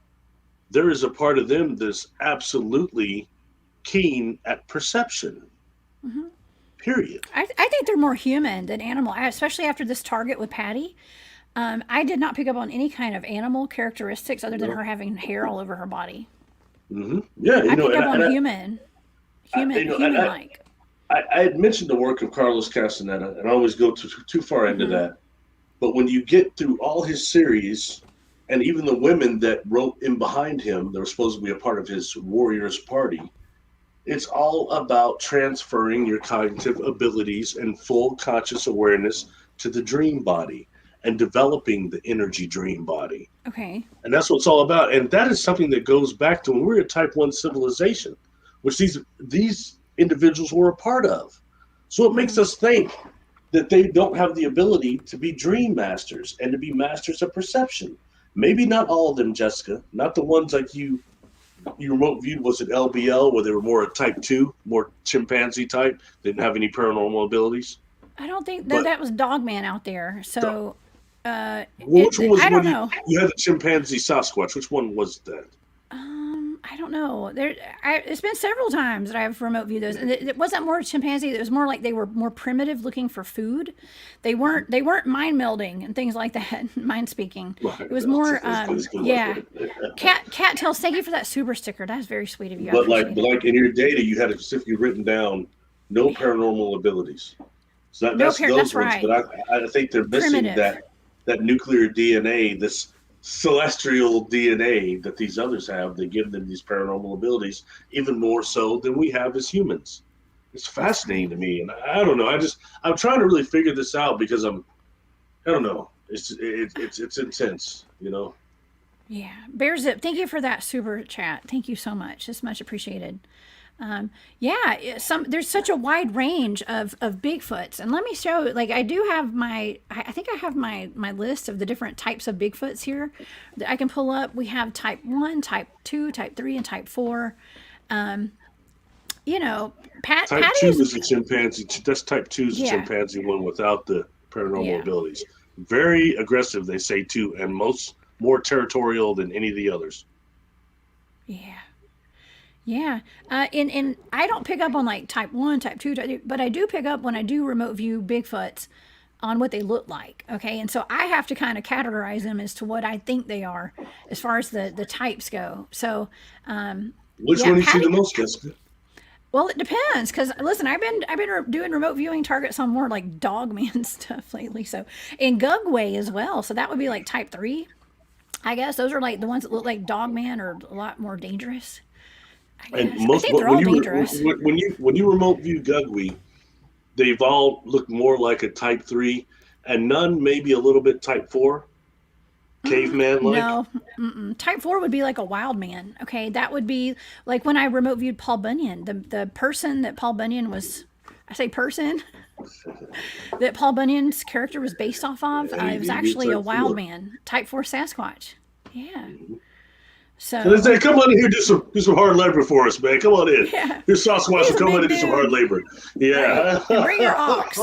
there is a part of them that's absolutely keen at perception. Mm-hmm. Period. I think they're more human than animal, especially after this target with Patty. I did not pick up on any kind of animal characteristics other than her having hair all over her body. Mm-hmm. Yeah, I picked up on human-like. I had mentioned the work of Carlos Castaneda, and I always go too far into that. But when you get through all his series, And even the women that wrote in behind him, that were supposed to be a part of his warriors party, it's all about transferring your cognitive abilities and full conscious awareness to the dream body and developing the energy dream body. Okay. And that's what it's all about. And that is something that goes back to when we were a type 1 civilization, which these individuals were a part of. So it makes us think that they don't have the ability to be dream masters and to be masters of perception. Maybe not all of them, Jessica, not the ones like you remote viewed. Was it LBL, where they were more a type 2, more chimpanzee type, didn't have any paranormal abilities? I don't think that was Dogman out there. So, which one was I the one don't know. you had the chimpanzee Sasquatch? Which one was that? I don't know. It's been several times that I've remote viewed those, and it wasn't more chimpanzee. It was more like they were more primitive, looking for food. They weren't mind melding and things like that. Mind speaking. It was more. Yeah. Cat tells. Thank you for that super sticker. That's very sweet of you. But like in your data, you had specifically written down no paranormal abilities. So that's those ones. Right. But I think they're missing that nuclear DNA, this celestial DNA that these others have. They give them these paranormal abilities even more so than we have as humans. It's fascinating to me, and I don't know. I'm trying to really figure this out because I don't know. It's intense, you know. Yeah, Bear Zip, thank you for that super chat. Thank you so much. It's much appreciated. There's such a wide range of Bigfoots, and let me show. Like, I do have I think I have my list of the different types of Bigfoots here that I can pull up. We have type 1, type 2, type 3, and type 4. Type 2 is a chimpanzee. That's type 2 is a chimpanzee one without the paranormal abilities. Very aggressive, they say too, and more territorial than any of the others. Yeah. Yeah. And I don't pick up on like type 1, type 2, but I do pick up when I do remote view Bigfoots on what they look like. Okay. And so I have to kind of categorize them as to what I think they are as far as the types go. So, which one do you see the most, Jessica? Well, it depends. Cause listen, I've been doing remote viewing targets on more like Dogman stuff lately. So, and Gugway as well. So that would be like type 3, I guess. Those are like the ones that look like Dogman or a lot more dangerous. And most I think they're all dangerous. When you remote view Gugwee, they've all looked more like a type 3, and none maybe a little bit type 4, caveman like. No, type 4 would be like a wild man. Okay, that would be like when I remote viewed Paul Bunyan. The person that Paul Bunyan was, I say person, that Paul Bunyan's character was based off of. It was actually a wild man, type 4 Sasquatch. Yeah. Mm-hmm. So they say, come on in here, do some hard labor for us, man. Come on in. Yeah. Your Sasquatch will come in and do some hard labor. Yeah. Right. And bring your ox.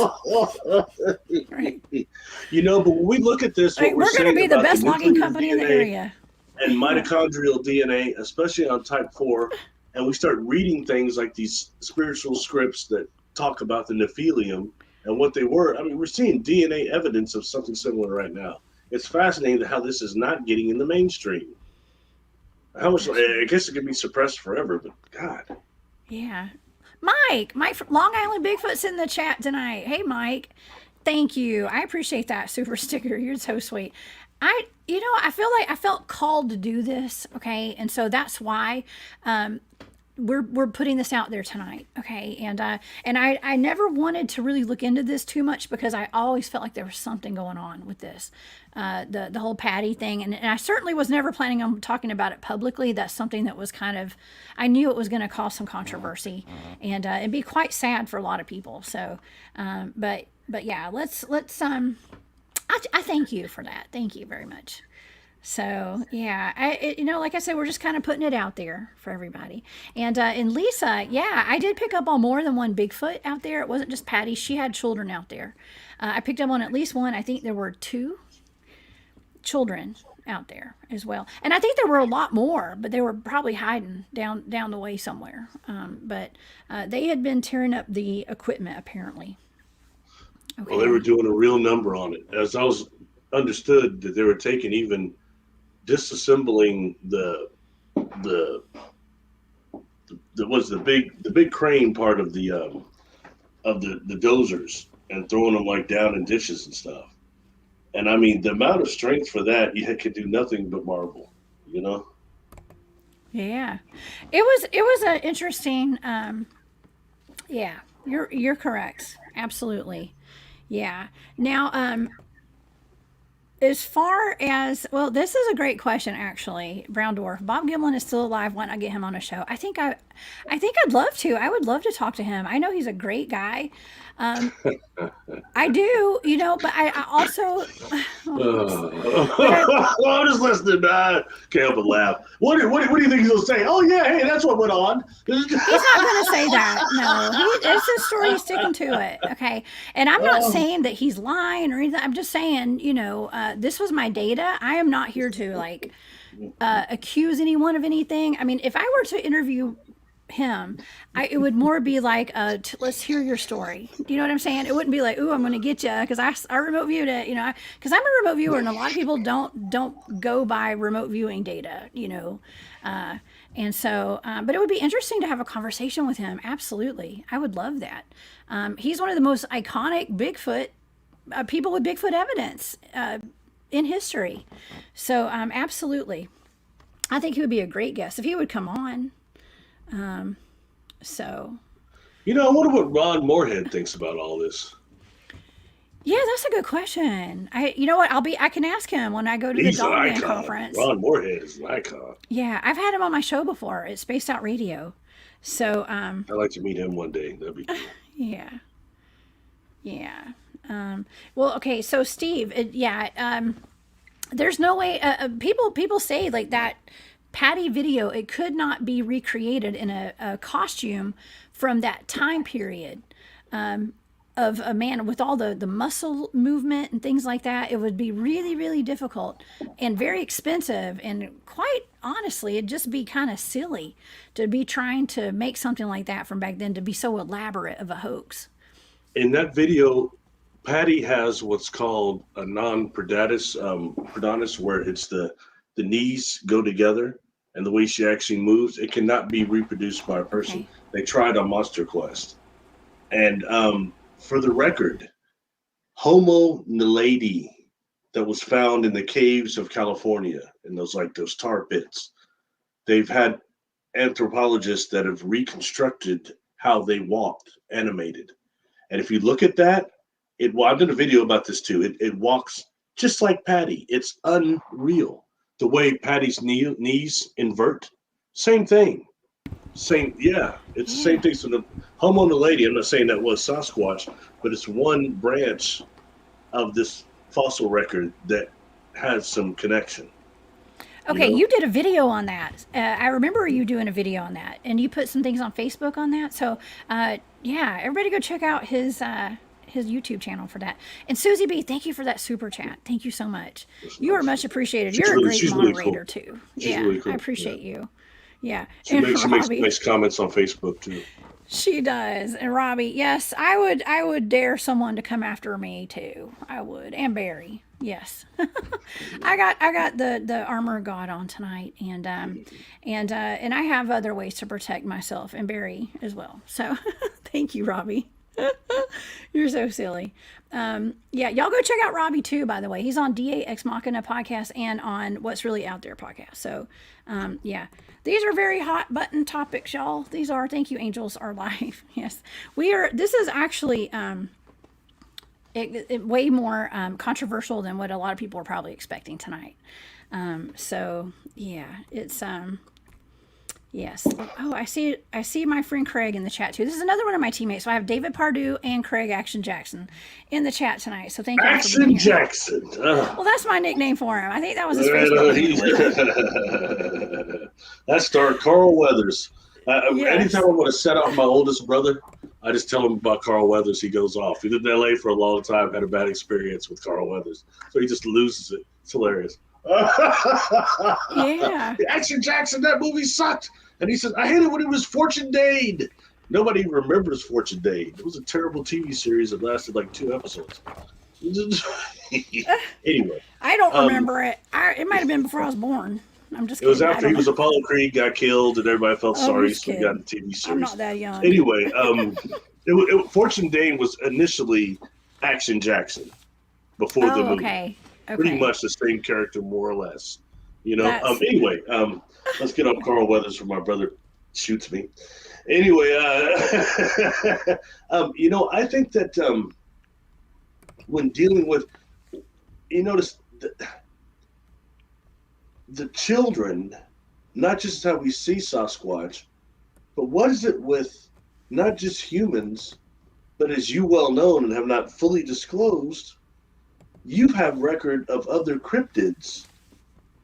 Right. But when we look at this, we're going to be the best logging company in the area. And mitochondrial DNA, especially on type 4, and we start reading things like these spiritual scripts that talk about the Nephilim and what they were. I mean, we're seeing DNA evidence of something similar right now. It's fascinating how this is not getting in the mainstream. How much? I guess it can be suppressed forever, but God. Yeah. Mike from Long Island Bigfoot's in the chat tonight. Hey, Mike. Thank you. I appreciate that super sticker. You're so sweet. I feel like I felt called to do this. Okay. And so that's why, we're putting this out there tonight. Okay. And I never wanted to really look into this too much because I always felt like there was something going on with this, the whole Patty thing. And I certainly was never planning on talking about it publicly. That's something that was I knew it was going to cause some controversy and it'd be quite sad for a lot of people. So, but yeah, let's, I thank you for that. Thank you very much. So yeah, like I said, we're just kind of putting it out there for everybody. And Lisa, yeah, I did pick up on more than one Bigfoot out there. It wasn't just Patty; she had children out there. I picked up on at least one. I think there were 2 children out there as well, and I think there were a lot more, but they were probably hiding down the way somewhere. But they had been tearing up the equipment apparently. Okay. Well, they were doing a real number on it, as I was understood that they were taking even disassembling the big crane part of the dozers and throwing them like down in ditches and stuff. And I mean, the amount of strength for that, you could do nothing but marvel, you know? Yeah, it was an interesting. Yeah, you're correct. Absolutely. Yeah. Now, as far as well, this is a great question actually. Brown dwarf Bob Gimlin is still alive. Why not get him on a show? I think I'd love to. I would love to talk to him. I know he's a great guy. Um, I do, but I also, but I I'm just listening, man. Can't help but laugh. What do you think he'll say? Oh, yeah, hey, that's what went on. he's not going to say that. No, it's his story. He's sticking to it. Okay. And I'm not saying that he's lying or anything. I'm just saying, this was my data. I am not here to accuse anyone of anything. I mean, if I were to interview him, it would more be like, let's hear your story. Do you know what I'm saying? It wouldn't be like, ooh, I'm going to get you because I remote viewed it, because I'm a remote viewer and a lot of people don't go by remote viewing data, and so, but it would be interesting to have a conversation with him. Absolutely. I would love that. He's one of the most iconic Bigfoot people with Bigfoot evidence in history. So, absolutely. I think he would be a great guest if he would come on. So, I wonder what Ron Moorhead thinks about all this. Yeah, that's a good question. You know what? I can ask him when I go to He's the an Dogman icon. conference. Ron Moorhead is an icon. Yeah, I've had him on my show before. It's Spaced Out Radio. So, I'd like to meet him one day. That'd be cool. yeah, yeah. Well, okay. So, Steve, there's no way. People say like that Patty video. It could not be recreated in a costume from that time period. Of a man with all the muscle movement and things like that. It would be really, really difficult and very expensive. And quite honestly, it'd just be kind of silly to be trying to make something like that from back then to be so elaborate of a hoax. In that video, Patty has what's called a non-predatus, predatus, where it's the knees go together and the way she actually moves. It cannot be reproduced by a person. Okay. They tried on Monster Quest. And for the record, Homo naledi that was found in the caves of California, in those tar pits, they've had anthropologists that have reconstructed how they walked, animated. And if you look at that, I did a video about this too. It walks just like Patty. It's unreal. The way Patty's knees invert, same thing. It's the same thing. So the Homo naledi, I'm not saying that was Sasquatch, but it's one branch of this fossil record that has some connection. Okay, you did a video on that. I remember you doing a video on that, and you put some things on Facebook on that. So, everybody go check out his YouTube channel for that. And Susie B, thank you for that super chat. Thank you so much. You are much appreciated. You're a great moderator really cool. Too. She's really cool. I appreciate you. Yeah. She makes nice comments on Facebook too. She does. And Robbie, yes, I would dare someone to come after me too. I would. And Barry. Yes. I got the armor of God on tonight, and I have other ways to protect myself and Barry as well. So thank you, Robbie. You're so silly. Y'all go check out Robbie too, by the way. He's on DA Ex Machina podcast and on What's Really Out There podcast. So, these are very hot button topics, y'all. These are, thank you, angels are live. Yes, this is actually, way more, controversial than what a lot of people are probably expecting tonight. It's, yes. Oh, I see my friend Craig in the chat too. This is another one of my teammates. So I have David Pardue and Craig Action Jackson in the chat tonight. So thank you. Action Jackson. Well, that's my nickname for him. I think that was his Facebook name. That's Carl Weathers. Anytime I want to set off my oldest brother, I just tell him about Carl Weathers. He goes off. He lived in LA for a long time, had a bad experience with Carl Weathers. So he just loses it. It's hilarious. Yeah. Action Jackson, that movie sucked. And he says, I hate it when it was Fortune Dade. Nobody even remembers Fortune Dade. It was a terrible TV series that lasted like 2 episodes. Anyway. I don't remember it. It might have been before I was born. I'm just kidding. It was after he was Apollo Creed, got killed, and everybody felt sorry, so he got a TV series. I'm not that young. Anyway, Fortune Dade was initially Action Jackson. before the Oh, movie. okay. Pretty Okay. much the same character, more or less. You know. That's Anyway, let's get off Carl Weathers before my brother shoots me. Anyway, I think that when dealing with, you notice the children, not just how we see Sasquatch, but what is it with not just humans, but as you well know and have not fully disclosed, you have record of other cryptids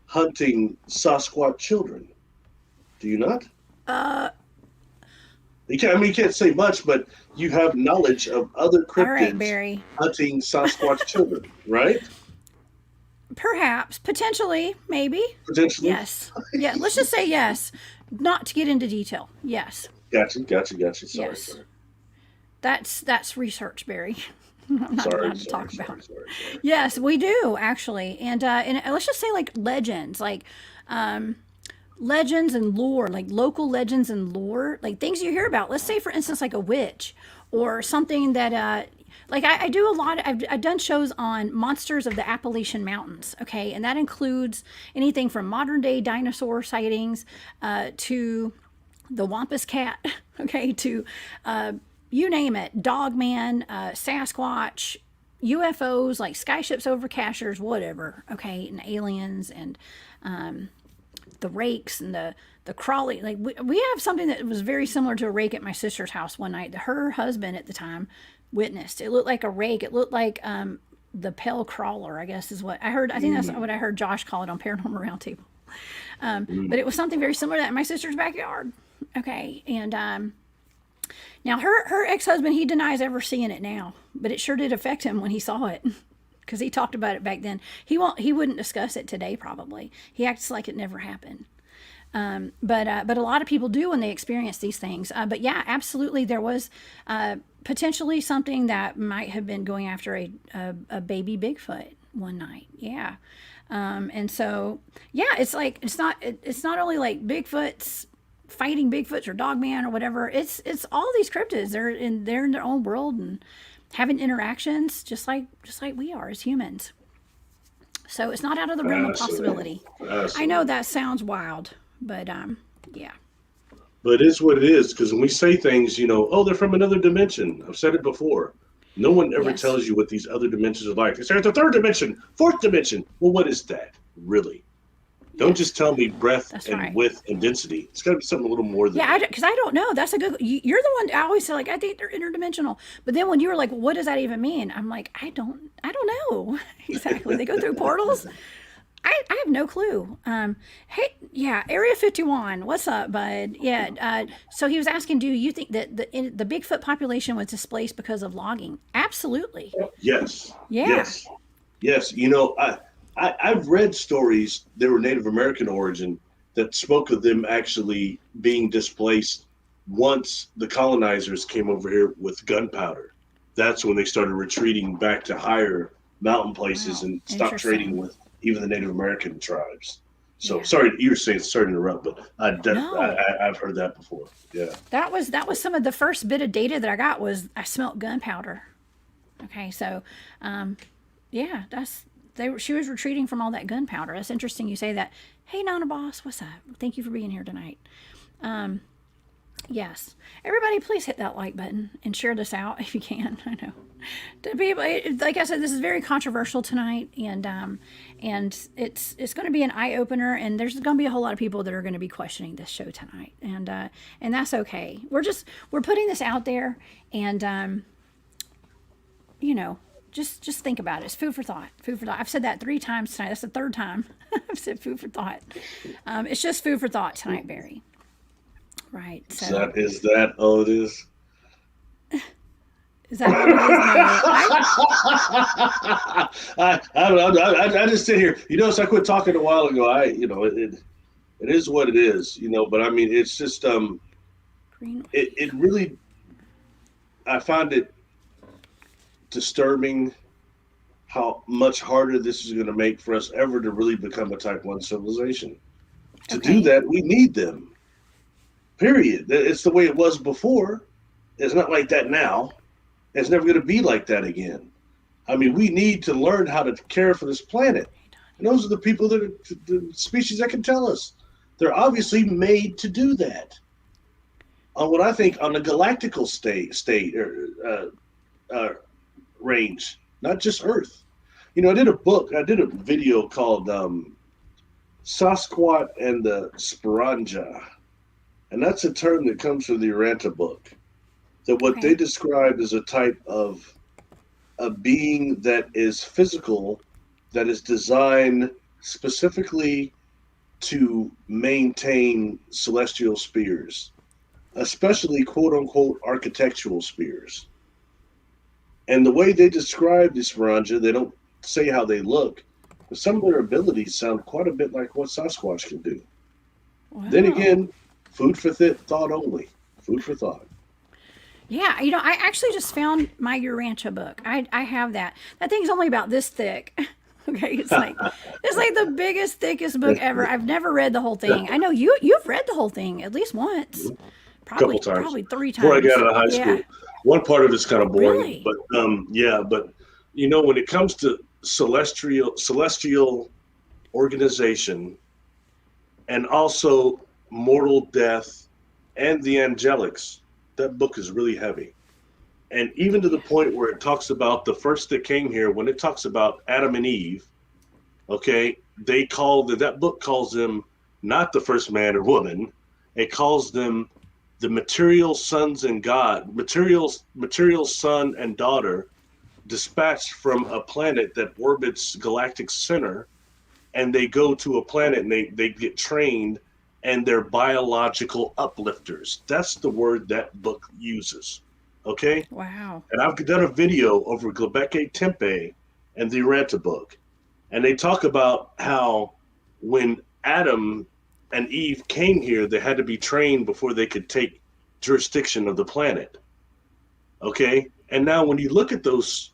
hunting Sasquatch children. Do you not? uh You can't say much, but you have knowledge of other all right, cryptids Barry. hunting Sasquatch children, right? Perhaps, potentially, maybe. Potentially. Yes. Yeah, let's just say yes. Not to get into detail. Yes. Gotcha. Sorry, Yes. sorry. That's research, Barry. I'm not allowed to talk about. Sorry. Yes, we do actually, and let's just say like legends, legends and lore, like local legends and lore, like things you hear about. Let's say, for instance, like a witch or something that, like I do a lot. I've done shows on monsters of the Appalachian Mountains. Okay, and that includes anything from modern day dinosaur sightings to the Wampus cat. Okay, to you name it, Dogman, Sasquatch, UFOs, like skyships over cachers, whatever. Okay, and aliens and the rakes and the crawly. Like we have something that was very similar to a rake at my sister's house one night that her husband at the time witnessed. It looked like a rake. It looked like the pale crawler, I guess is what I heard. I think that's what I heard Josh call it on Paranormal Roundtable. But it was something very similar to that in my sister's backyard. Okay, and now her ex-husband, he denies ever seeing it now, but it sure did affect him when he saw it. Because he talked about it back then. He wouldn't discuss it today. Probably he acts like it never happened. But a lot of people do when they experience these things. But yeah, absolutely, there was potentially something that might have been going after a baby Bigfoot one night. Yeah, and so yeah, it's like it's not only like Bigfoot's fighting Bigfoots or Dogman or whatever. It's all these cryptids. They're in their own world and having interactions just like we are as humans. So it's not out of the realm of possibility. I know that sounds wild, but yeah. But it's what it is, because when we say things, oh, they're from another dimension. I've said it before. No one ever Yes. tells you what these other dimensions are like. They say it's a third dimension, fourth dimension. Well, what is that, really? Don't just tell me breadth That's and right. width and density. It's got to be something a little more than Yeah, that. because I don't know. That's a good. You're the one I always say like I think they're interdimensional. But then when you were like, what does that even mean? I'm like, I don't know exactly. They go through portals. I have no clue. Hey, yeah, Area 51. What's up, bud? Yeah. So he was asking, do you think that the Bigfoot population was displaced because of logging? Absolutely. Yes. Yeah. Yes. I've read stories that were Native American origin that spoke of them actually being displaced once the colonizers came over here with gunpowder. That's when they started retreating back to higher mountain places Wow. and stopped Interesting. trading with even the Native American tribes. So Yeah. sorry, you were saying sorry to interrupt, but No. I've heard that before. Yeah. That was some of the first bit of data that I got was I smelt gunpowder. Okay, so yeah, she was retreating from all that gunpowder. That's interesting you say that. Hey, Nana Boss, what's up? Thank you for being here tonight. Yes, everybody, please hit that like button and share this out if you can. I know, to be like I said, this is very controversial tonight, and it's going to be an eye opener, and there's going to be a whole lot of people that are going to be questioning this show tonight, and that's okay. We're putting this out there, and just think about it. It's food for thought. Food for thought. I've said that 3 times tonight. That's the 3rd time I've said food for thought. It's just food for thought tonight, Barry. Right. So Is that all it is? is that what it is? No. I just sit here. So I quit talking a while ago. It is what it is. But I mean, it's just Green. it really. I find it disturbing how much harder this is going to make for us ever to really become a type 1 civilization. To do that, we need them. Period. It's the way it was before. It's not like that now. It's never going to be like that again. I mean, we need to learn how to care for this planet. And those are the people that are the species that can tell us. They're obviously made to do that. On what I think on the galactical state or range, not just Earth. You know, I did a video called Sasquatch and the Sporanja. And that's a term that comes from the Uranta book. That what they describe is a type of a being that is physical, that is designed specifically to maintain celestial spheres, especially quote unquote architectural spheres. And the way they describe the Sporanja, they don't say how they look, but some of their abilities sound quite a bit like what Sasquatch can do. Wow. Then again, food for thought only. Food for thought. Yeah, you know, I actually just found my Urantia book. I have that. That thing's only about this thick. Okay, it's like the biggest, thickest book ever. I've never read the whole thing. I know you've read the whole thing at least once. Probably, couple times. Probably 3 times. Before I got out of high school. One part of it's kind of boring. Really? But you know, when it comes to celestial organization and also mortal death and the angelics, that book is really heavy. And even to the point where it talks about the first that came here, when it talks about Adam and Eve, okay, that book calls them not the first man or woman. It calls them the material sons and God, material son and daughter dispatched from a planet that orbits galactic center, and they go to a planet and they get trained, and they're biological uplifters. That's the word that book uses. Okay? Wow. And I've done a video over Göbekli Tepe and the Uranta book. And they talk about how when Adam and Eve came here, they had to be trained before they could take jurisdiction of the planet. Okay? And now when you look at those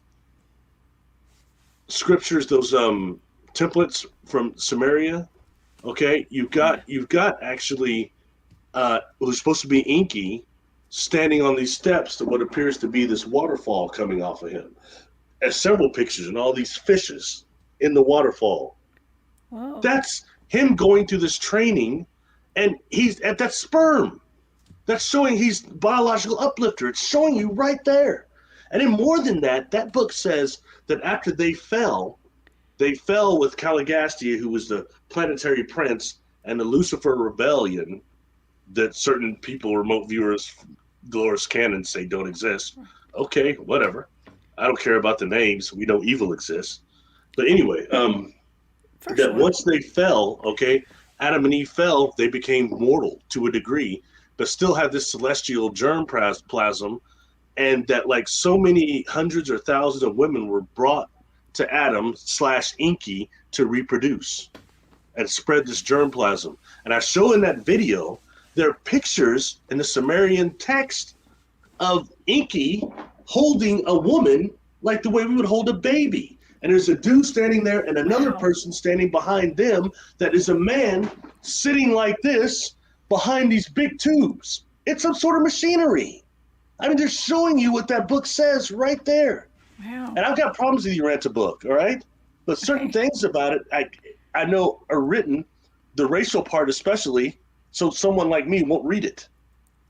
scriptures, those templates from Samaria, okay, you've got actually who's supposed to be Inky standing on these steps to what appears to be this waterfall coming off of him. And several pictures and all these fishes in the waterfall. Whoa. That's him going through this training, and he's at that sperm. That's showing he's biological uplifter. It's showing you right there. And then more than that, that book says that after they fell with Caligastia, who was the planetary prince, and the Lucifer rebellion that certain people, remote viewers, Dolores Cannon say don't exist. Okay, whatever. I don't care about the names. We know evil exists. But anyway, once they fell, okay, Adam and Eve fell, they became mortal to a degree, but still had this celestial germplasm, and that like so many hundreds or thousands of women were brought to Adam/Inky to reproduce and spread this germplasm. And I show in that video, there are pictures in the Sumerian text of Inky holding a woman like the way we would hold a baby. And there's a dude standing there and another person standing behind them that is a man sitting like this behind these big tubes. It's some sort of machinery. I mean, they're showing you what that book says right there. Wow. And I've got problems with the Uranta book, all right? But certain things about it I know are written, the racial part especially, so someone like me won't read it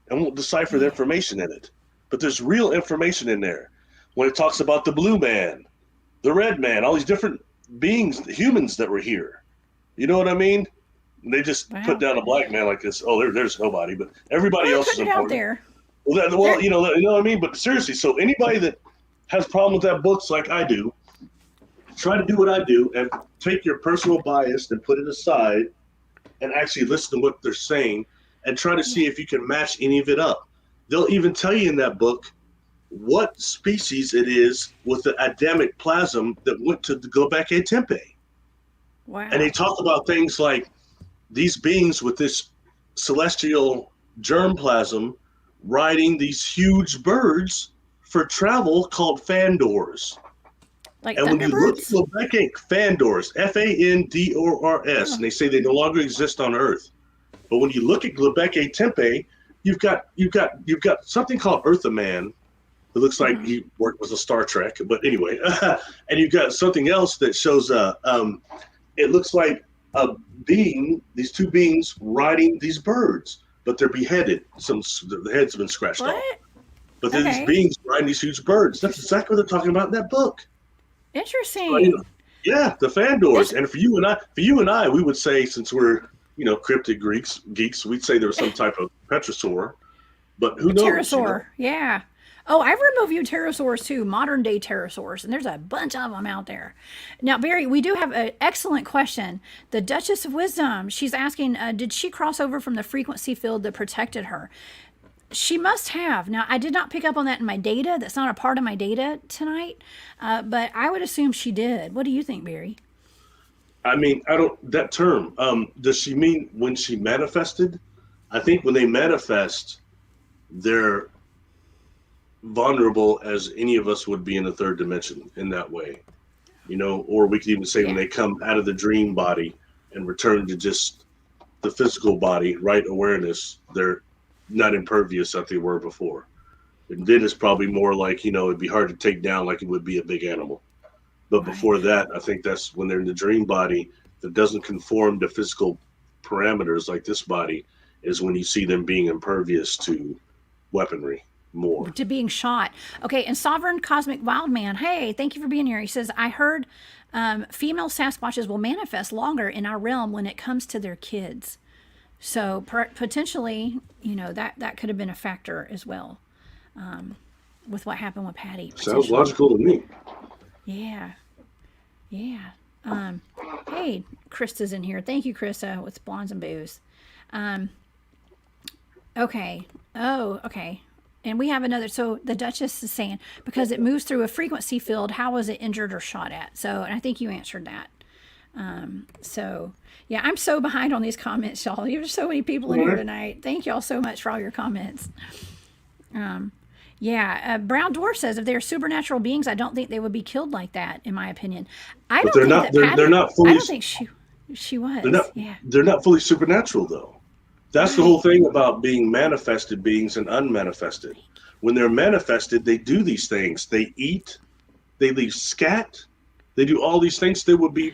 and won't decipher the information in it. But there's real information in there. When it talks about the blue man, the red man, all these different beings, humans that were here. You know what I mean? They just put down a black man like this. Oh, there's nobody, but everybody else is important. Out there. Well, you know what I mean? But seriously, so anybody that has a problem with that book like I do, try to do what I do and take your personal bias and put it aside and actually listen to what they're saying and try to see if you can match any of it up. They'll even tell you in that book what species it is with the Adamic plasm that went to the Göbekli Tepe. Wow. And they talk about things like these beings with this celestial germplasm riding these huge birds for travel called fandors. Like and when you look at Göbekli, fandors, Fandors, and they say they no longer exist on Earth. But when you look at Göbekli Tepe, you've got something called Earthaman, who looks like he worked with a Star Trek. But anyway, and you've got something else that shows it looks like a being, these two beings riding these birds, but they're beheaded. The heads have been scratched off. But they're these beings riding these huge birds. That's exactly what they're talking about in that book. Interesting. So, yeah, the Fandors. And for you and I, we would say, since we're cryptid geeks, we'd say there was some type of pterosaur. But who knows? Pterosaur, yeah. Oh, I've reviewed pterosaurs too, modern day pterosaurs, and there's a bunch of them out there. Now, Barry, we do have an excellent question. The Duchess of Wisdom, she's asking, did she cross over from the frequency field that protected her? She must have. Now, I did not pick up on that in my data. That's not a part of my data tonight, but I would assume she did. What do you think, Barry? I mean, that term, does she mean when she manifested? I think when they manifest, they're vulnerable as any of us would be in the third dimension in that way, or we could even say when they come out of the dream body and return to just the physical body, right awareness, they're not impervious like they were before. And then it's probably more like, it'd be hard to take down like it would be a big animal. But before that, I think that's when they're in the dream body that doesn't conform to physical parameters like this body, is when you see them being impervious to weaponry more. To being shot. Okay, and Sovereign Cosmic Wildman, hey, thank you for being here. He says, I heard female Sasquatches will manifest longer in our realm when it comes to their kids. So potentially, that could have been a factor as well with what happened with Patty. Sounds logical to me. Yeah. Hey, Krista's in here. Thank you, Krista, with Blondes and Booze. Okay. Oh, okay. And we have another. So the Duchess is saying, because it moves through a frequency field, how was it injured or shot at? So, and I think you answered that. So yeah, I'm so behind on these comments, y'all. There's so many people in here tonight. Thank y'all so much for all your comments. Brown Dwarf says, if they're supernatural beings, I don't think they would be killed like that, in my opinion. I don't think she was. They're not fully supernatural though. That's the whole thing about being manifested beings and unmanifested. When they're manifested, they do these things. They eat, they leave scat, they do all these things. They would be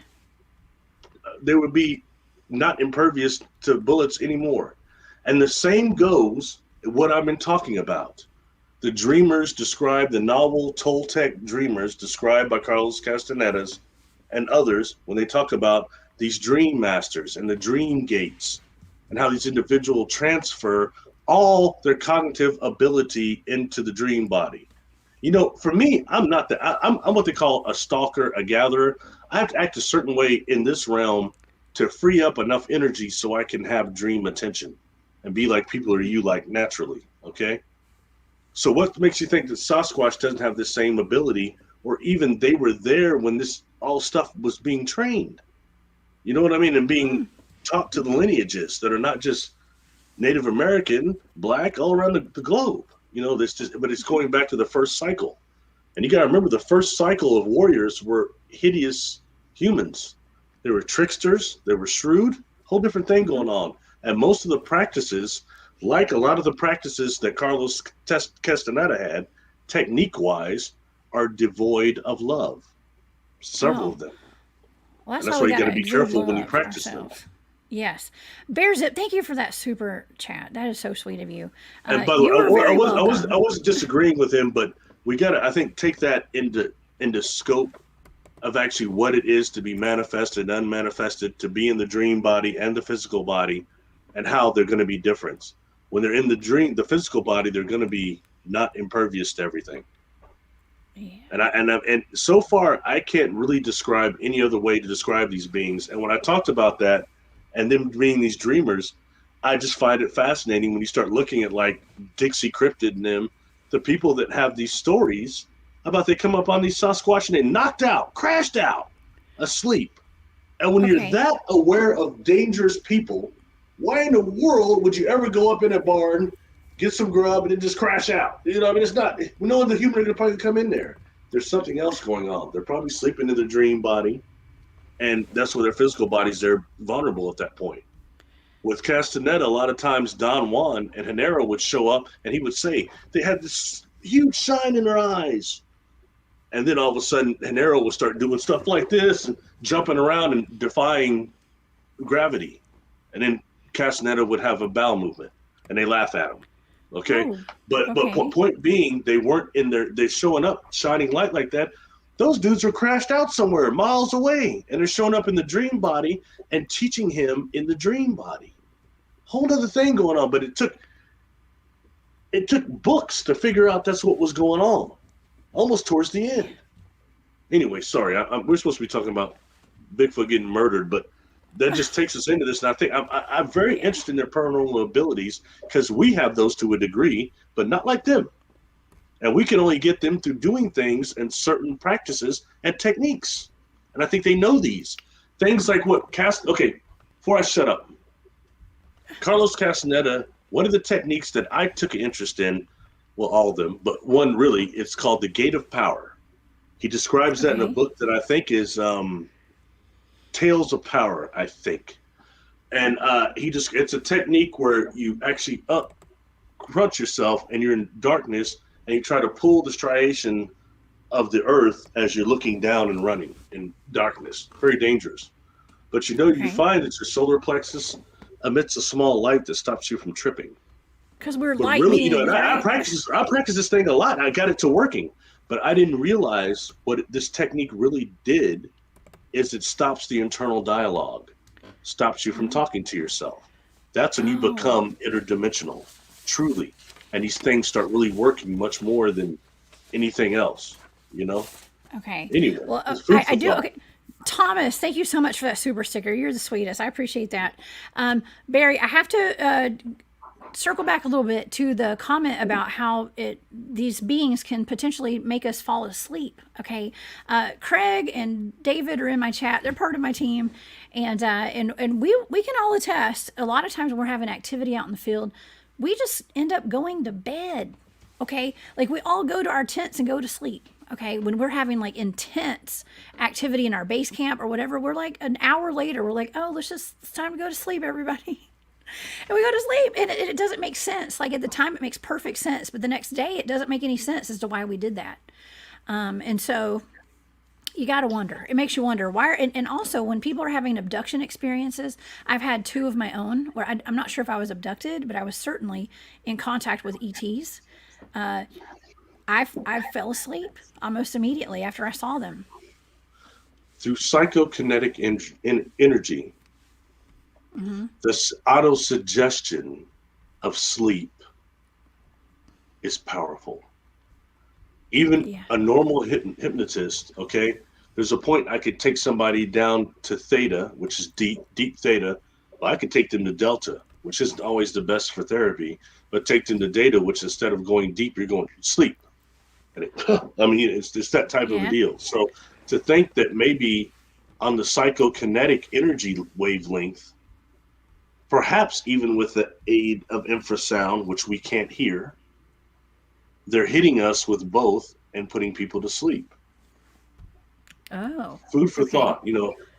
not impervious to bullets anymore. And the same goes what I've been talking about. The dreamers described, the novel Toltec dreamers described by Carlos Castaneda and others, when they talk about these dream masters and the dream gates and how these individuals transfer all their cognitive ability into the dream body. For me, I'm what they call a stalker, a gatherer. I have to act a certain way in this realm to free up enough energy so I can have dream attention and be like people are you like naturally. Okay. So what makes you think that Sasquatch doesn't have the same ability, or even they were there when this all stuff was being trained? You know what I mean? And being taught to the lineages that are not just Native American, Black, all around the globe. But it's going back to the first cycle. And you got to remember, the first cycle of warriors were hideous humans. They were tricksters. They were shrewd. Whole different thing going on. And most of the practices, like a lot of the practices that Carlos Castaneda had, technique-wise, are devoid of love. Several of them. Well, that's why you got to be careful when you practice them. Yes. Bearzip, thank you for that super chat. That is so sweet of you. And by the way, I wasn't disagreeing with him, but we got to, I think, take that into scope of actually what it is to be manifested and unmanifested, to be in the dream body and the physical body, and how they're going to be different. When they're in the physical body, they're going to be not impervious to everything. Yeah. And so far, I can't really describe any other way to describe these beings. And when I talked about that, and them being these dreamers, I just find it fascinating when you start looking at like Dixie Cryptid and them, the people that have these stories about they come up on these Sasquatch and they knocked out, crashed out, asleep. And when you're that aware of dangerous people, why in the world would you ever go up in a barn, get some grub, and then just crash out? It's not, we know the human are going to probably come in there. There's something else going on. They're probably sleeping in their dream body. And that's where their physical bodies, they're vulnerable at that point. With Castaneda, a lot of times Don Juan and Hanero would show up and he would say they had this huge shine in their eyes. And then all of a sudden, an arrow will start doing stuff like this and jumping around and defying gravity. And then Castaneda would have a bowel movement, and they laugh at him. Okay, Oh, but okay. point being, they weren't in there. They're showing up, shining light like that. Those dudes are crashed out somewhere, miles away, and they're showing up in the dream body and teaching him in the dream body. Whole other thing going on, but it took books to figure out that's what was going on. Almost towards the end. Anyway, sorry, we're supposed to be talking about Bigfoot getting murdered, but that just takes us into this. And I think I'm very interested in their paranormal abilities because we have those to a degree, but not like them. And we can only get them through doing things and certain practices and techniques. And I think they know these. Things like what okay, before I shut up, Carlos Castaneda, one of the techniques that I took an interest in, well, all of them, but one really, it's called the Gate of Power. He describes that in a book that I think is Tales of Power, I think. And it's a technique where you actually crunch yourself and you're in darkness and you try to pull the striation of the earth as you're looking down and running in darkness. Very dangerous. But you find that your solar plexus emits a small light that stops you from tripping. Because we're But light really, beings, I right? practice this thing a lot. I got it to working, but I didn't realize what this technique really did is it stops the internal dialogue, stops you from talking to yourself. That's when you become interdimensional, truly. And these things start really working much more than anything else, you know? Okay. Anyway, Well, it's food I for do. thought. Okay. Thomas, thank you so much for that super sticker. You're the sweetest. I appreciate that. Barry, I have to circle back a little bit to the comment about how these beings can potentially make us fall asleep. Okay, Craig and David are in my chat. They're part of my team, and we can all attest. A lot of times when we're having activity out in the field, we just end up going to bed. Okay, like we all go to our tents and go to sleep. Okay, when we're having like intense activity in our base camp or whatever, we're like an hour later, we're like, oh, it's time to go to sleep, everybody. And we go to sleep, and it doesn't make sense. Like at the time, it makes perfect sense, but the next day, it doesn't make any sense as to why we did that. And so you got to wonder. It makes you wonder why. And also, when people are having abduction experiences, I've had 2 of my own where I'm not sure if I was abducted, but I was certainly in contact with ETs. I fell asleep almost immediately after I saw them. Through psychokinetic energy, this auto-suggestion of sleep is powerful. Even a normal hypnotist, okay, there's a point I could take somebody down to theta, which is deep theta, but I could take them to delta, which isn't always the best for therapy, but take them to theta, which instead of going deep, you're going sleep. And it's that type of a deal. So to think that maybe on the psychokinetic energy wavelength, perhaps even with the aid of infrasound, which we can't hear, they're hitting us with both and putting people to sleep. Oh. Food for thought,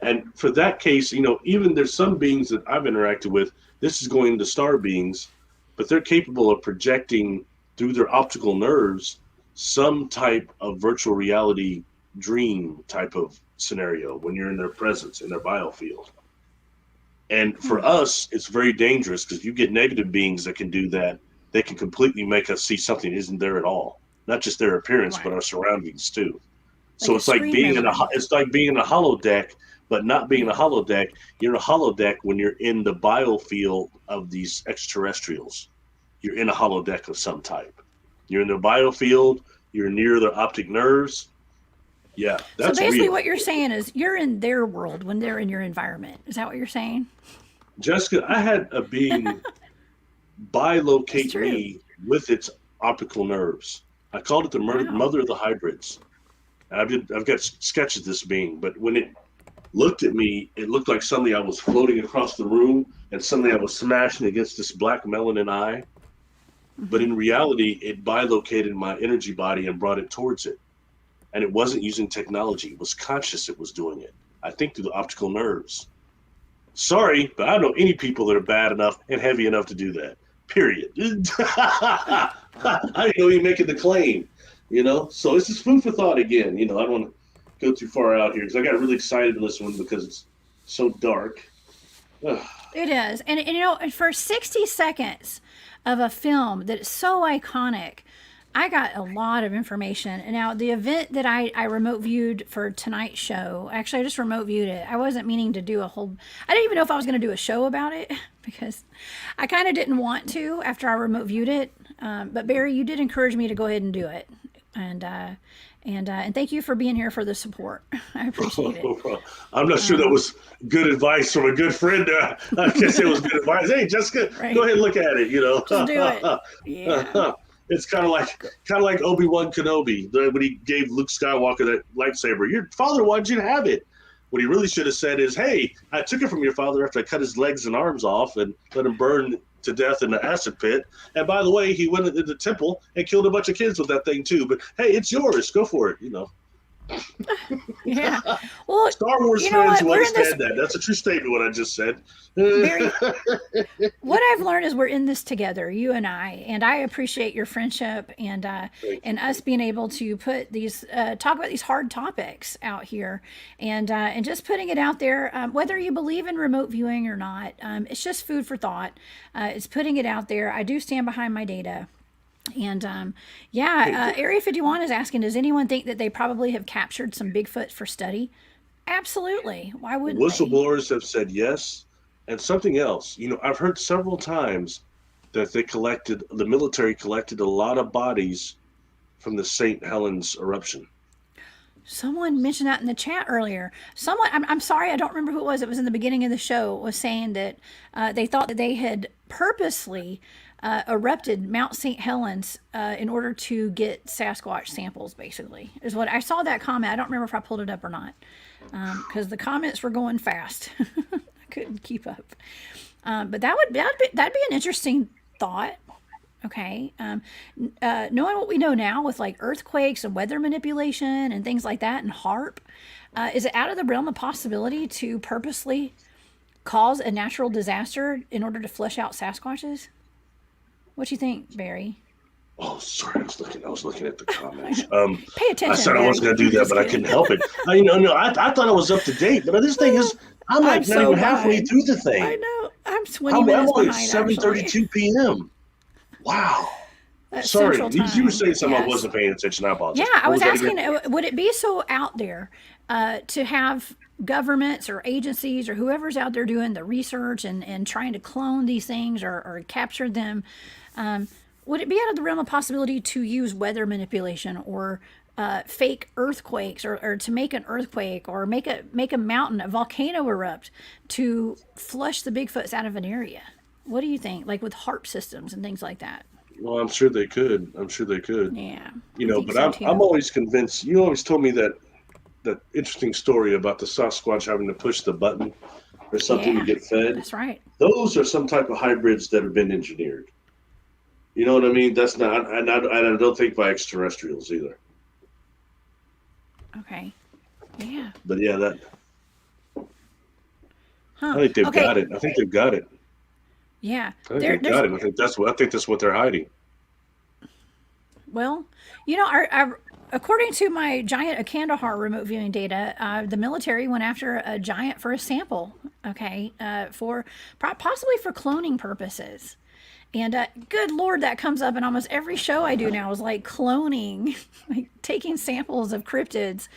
And for that case, even there's some beings that I've interacted with, this is going to star beings, but they're capable of projecting through their optical nerves some type of virtual reality dream type of scenario when you're in their presence, in their biofield. And for us, it's very dangerous because you get negative beings that can do that. They can completely make us see something that isn't there at all. Not just their appearance, but our surroundings too. So it's like being in a holodeck, but not being a holodeck. You're in a holodeck when you're in the biofield of these extraterrestrials. You're in a holodeck of some type. You're in their biofield. You're near their optic nerves. Yeah, that's so basically real. what you're saying is you're in their world when they're in your environment. Is that what you're saying? Jessica, I had a being bilocate me with its optical nerves. I called it the mother of the hybrids. I've got sketches of this being, but when it looked at me, it looked like suddenly I was floating across the room and suddenly I was smashing against this black melanin eye. But in reality, it bilocated my energy body and brought it towards it. And it wasn't using technology. It was conscious it was doing it. I think through the optical nerves. Sorry, but I don't know any people that are bad enough and heavy enough to do that. Period. I didn't know you were making the claim. So it's just food for thought again. I don't want to go too far out here because I got really excited in this one because it's so dark. Ugh. It is. And for 60 seconds of a film that is so iconic, I got a lot of information. And now the event that I remote viewed for tonight's show, actually I just remote viewed it. I wasn't meaning to do I didn't even know if I was going to do a show about it because I kind of didn't want to after I remote viewed it. But Barry, you did encourage me to go ahead and do it. And thank you for being here for the support. I appreciate it. I'm not sure that was good advice from a good friend. I guess it was good advice. Hey, Jessica, right. Go ahead and look at it. Just do it. Yeah. It's kind of like Obi-Wan Kenobi when he gave Luke Skywalker that lightsaber. Your father wanted you to have it. What he really should have said is, "Hey, I took it from your father after I cut his legs and arms off and let him burn to death in the acid pit. And by the way, he went into the temple and killed a bunch of kids with that thing too. But hey, it's yours. Go for it. Yeah. Well, Star Wars fans will understand that. That's a true statement. What I just said. Barry, what I've learned is we're in this together, you and I appreciate your friendship and us being able to put these talk about these hard topics out here and just putting it out there, whether you believe in remote viewing or not. It's just food for thought. It's putting it out there. I do stand behind my data. And Area 51 is asking, does anyone think that they probably have captured some Bigfoot for study? Absolutely. Why wouldn't Whistleblowers have said yes. And something else, I've heard several times that the military collected a lot of bodies from the St. Helens eruption. Someone mentioned that in the chat earlier. I'm sorry, I don't remember who it was. It was in the beginning of the show, was saying that they thought that they had purposely erupted Mount St. Helens in order to get Sasquatch samples, basically, is what I saw that comment. I don't remember if I pulled it up or not because the comments were going fast. I couldn't keep up. But that'd be an interesting thought. Okay. Knowing what we know now with like earthquakes and weather manipulation and things like that and HARP, is it out of the realm of possibility to purposely cause a natural disaster in order to flesh out Sasquatches? What do you think, Barry? Oh, sorry, I was looking at the comments. Pay attention. I said Barry. I wasn't going to do that, but I couldn't help it. I thought I was up to date, but this thing is, I'm not even halfway through the thing. I know. I'm 20 minutes only behind, 7:32 p.m. Wow. That's sorry, Central you were saying something. Yes. I wasn't paying attention. I apologize. Yeah, I was asking, would it be so out there to have governments or agencies or whoever's out there doing the research and trying to clone these things or capture them, would it be out of the realm of possibility to use weather manipulation or fake earthquakes or to make an earthquake or make a mountain, a volcano erupt to flush the Bigfoots out of an area? What do you think? Like with HARP systems and things like that? Well, I'm sure they could. Yeah. But I'm always convinced. You always told me that interesting story about the Sasquatch having to push the button or something to get fed. That's right. Those are some type of hybrids that have been engineered. You know what I mean? That's not, and I don't think by extraterrestrials either. Okay. Yeah. But yeah, that. Huh. I think they've got it. I think they've got it. Yeah. I think they've got it. I think that's what they're hiding. Well, according to my giant Kandahar remote viewing data, the military went after a giant for a sample. Okay, for possibly for cloning purposes. And good Lord, that comes up in almost every show I do now is like cloning, like taking samples of cryptids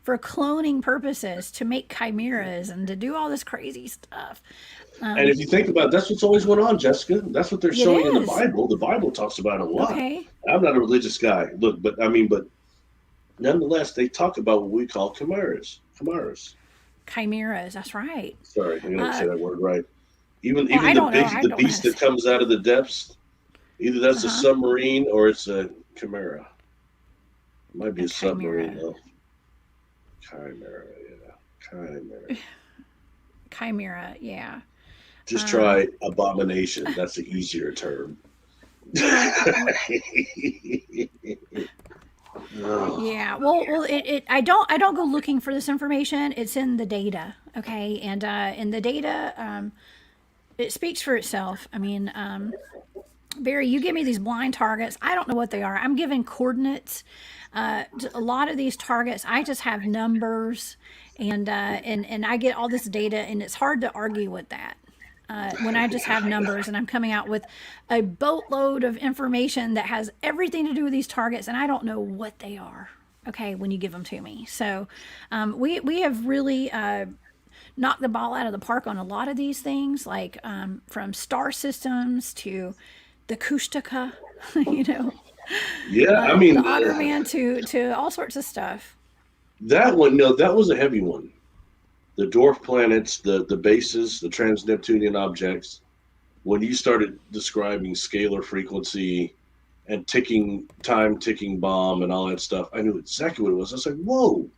for cloning purposes to make chimeras and to do all this crazy stuff. And if you think about it, that's what's always went on, Jessica. That's what they're showing in the Bible. The Bible talks about it a lot. Okay. I'm not a religious guy. Look, but nonetheless, they talk about what we call chimeras. Chimeras, that's right. Sorry, I'm going to say that word right. Even the beast that comes out of the depths, either that's a submarine or it's a chimera. It might be a submarine, though. Chimera, Chimera, yeah. Just try abomination. That's the easier term. Yeah, well, I don't go looking for this information. It's in the data, okay, and in the data, it speaks for itself. I mean, Barry, you give me these blind targets. I don't know what they are. I'm given coordinates. A lot of these targets, I just have numbers, and I get all this data, and it's hard to argue with that. When I just have numbers and I'm coming out with a boatload of information that has everything to do with these targets, and I don't know what they are. Okay, when you give them to me, so we have really knocked the ball out of the park on a lot of these things, like from star systems to the Kushtaka, you know, Yeah, I mean, the Otter Man to all sorts of stuff. that one, no, that was a heavy one. The dwarf planets, the bases, the trans-Neptunian objects. When you started describing scalar frequency and ticking bomb and all that stuff, I knew exactly what it was. I was like, whoa.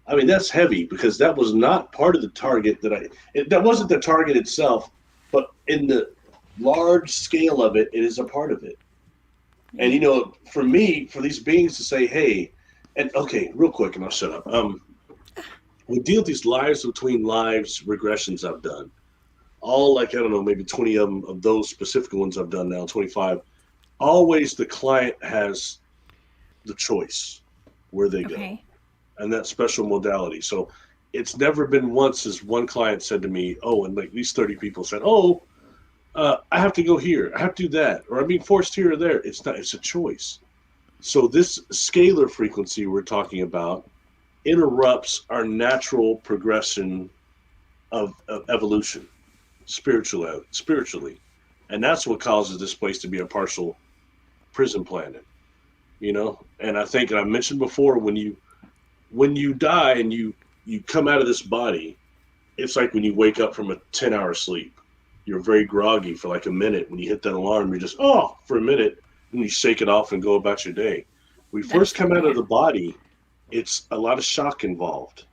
I mean, that's heavy because that was not part of the target that wasn't the target itself, but in the large scale of it, it is a part of it. And, you know, for me, for these beings to say, hey, and okay, real quick, and I'll shut up. We deal with these lives between lives regressions I've done. All like, I don't know, maybe 20 of them, of those specific ones I've done now, 25. Always the client has the choice where they go. And that special modality. So it's never been once as one client said to me, oh, and like these 30 people said, oh, I have to go here. I have to do that. Or I'm being forced here or there. It's not, it's a choice. So this scalar frequency we're talking about interrupts our natural progression of evolution spiritually. And that's what causes this place to be a partial prison planet, you know? And I think, and I mentioned before, when you die and you come out of this body, it's like when you wake up from a 10-hour sleep. You're very groggy for like a minute. When you hit that alarm, you're just, oh, for a minute, and you shake it off and go about your day. When we first come out of the body, it's a lot of shock involved.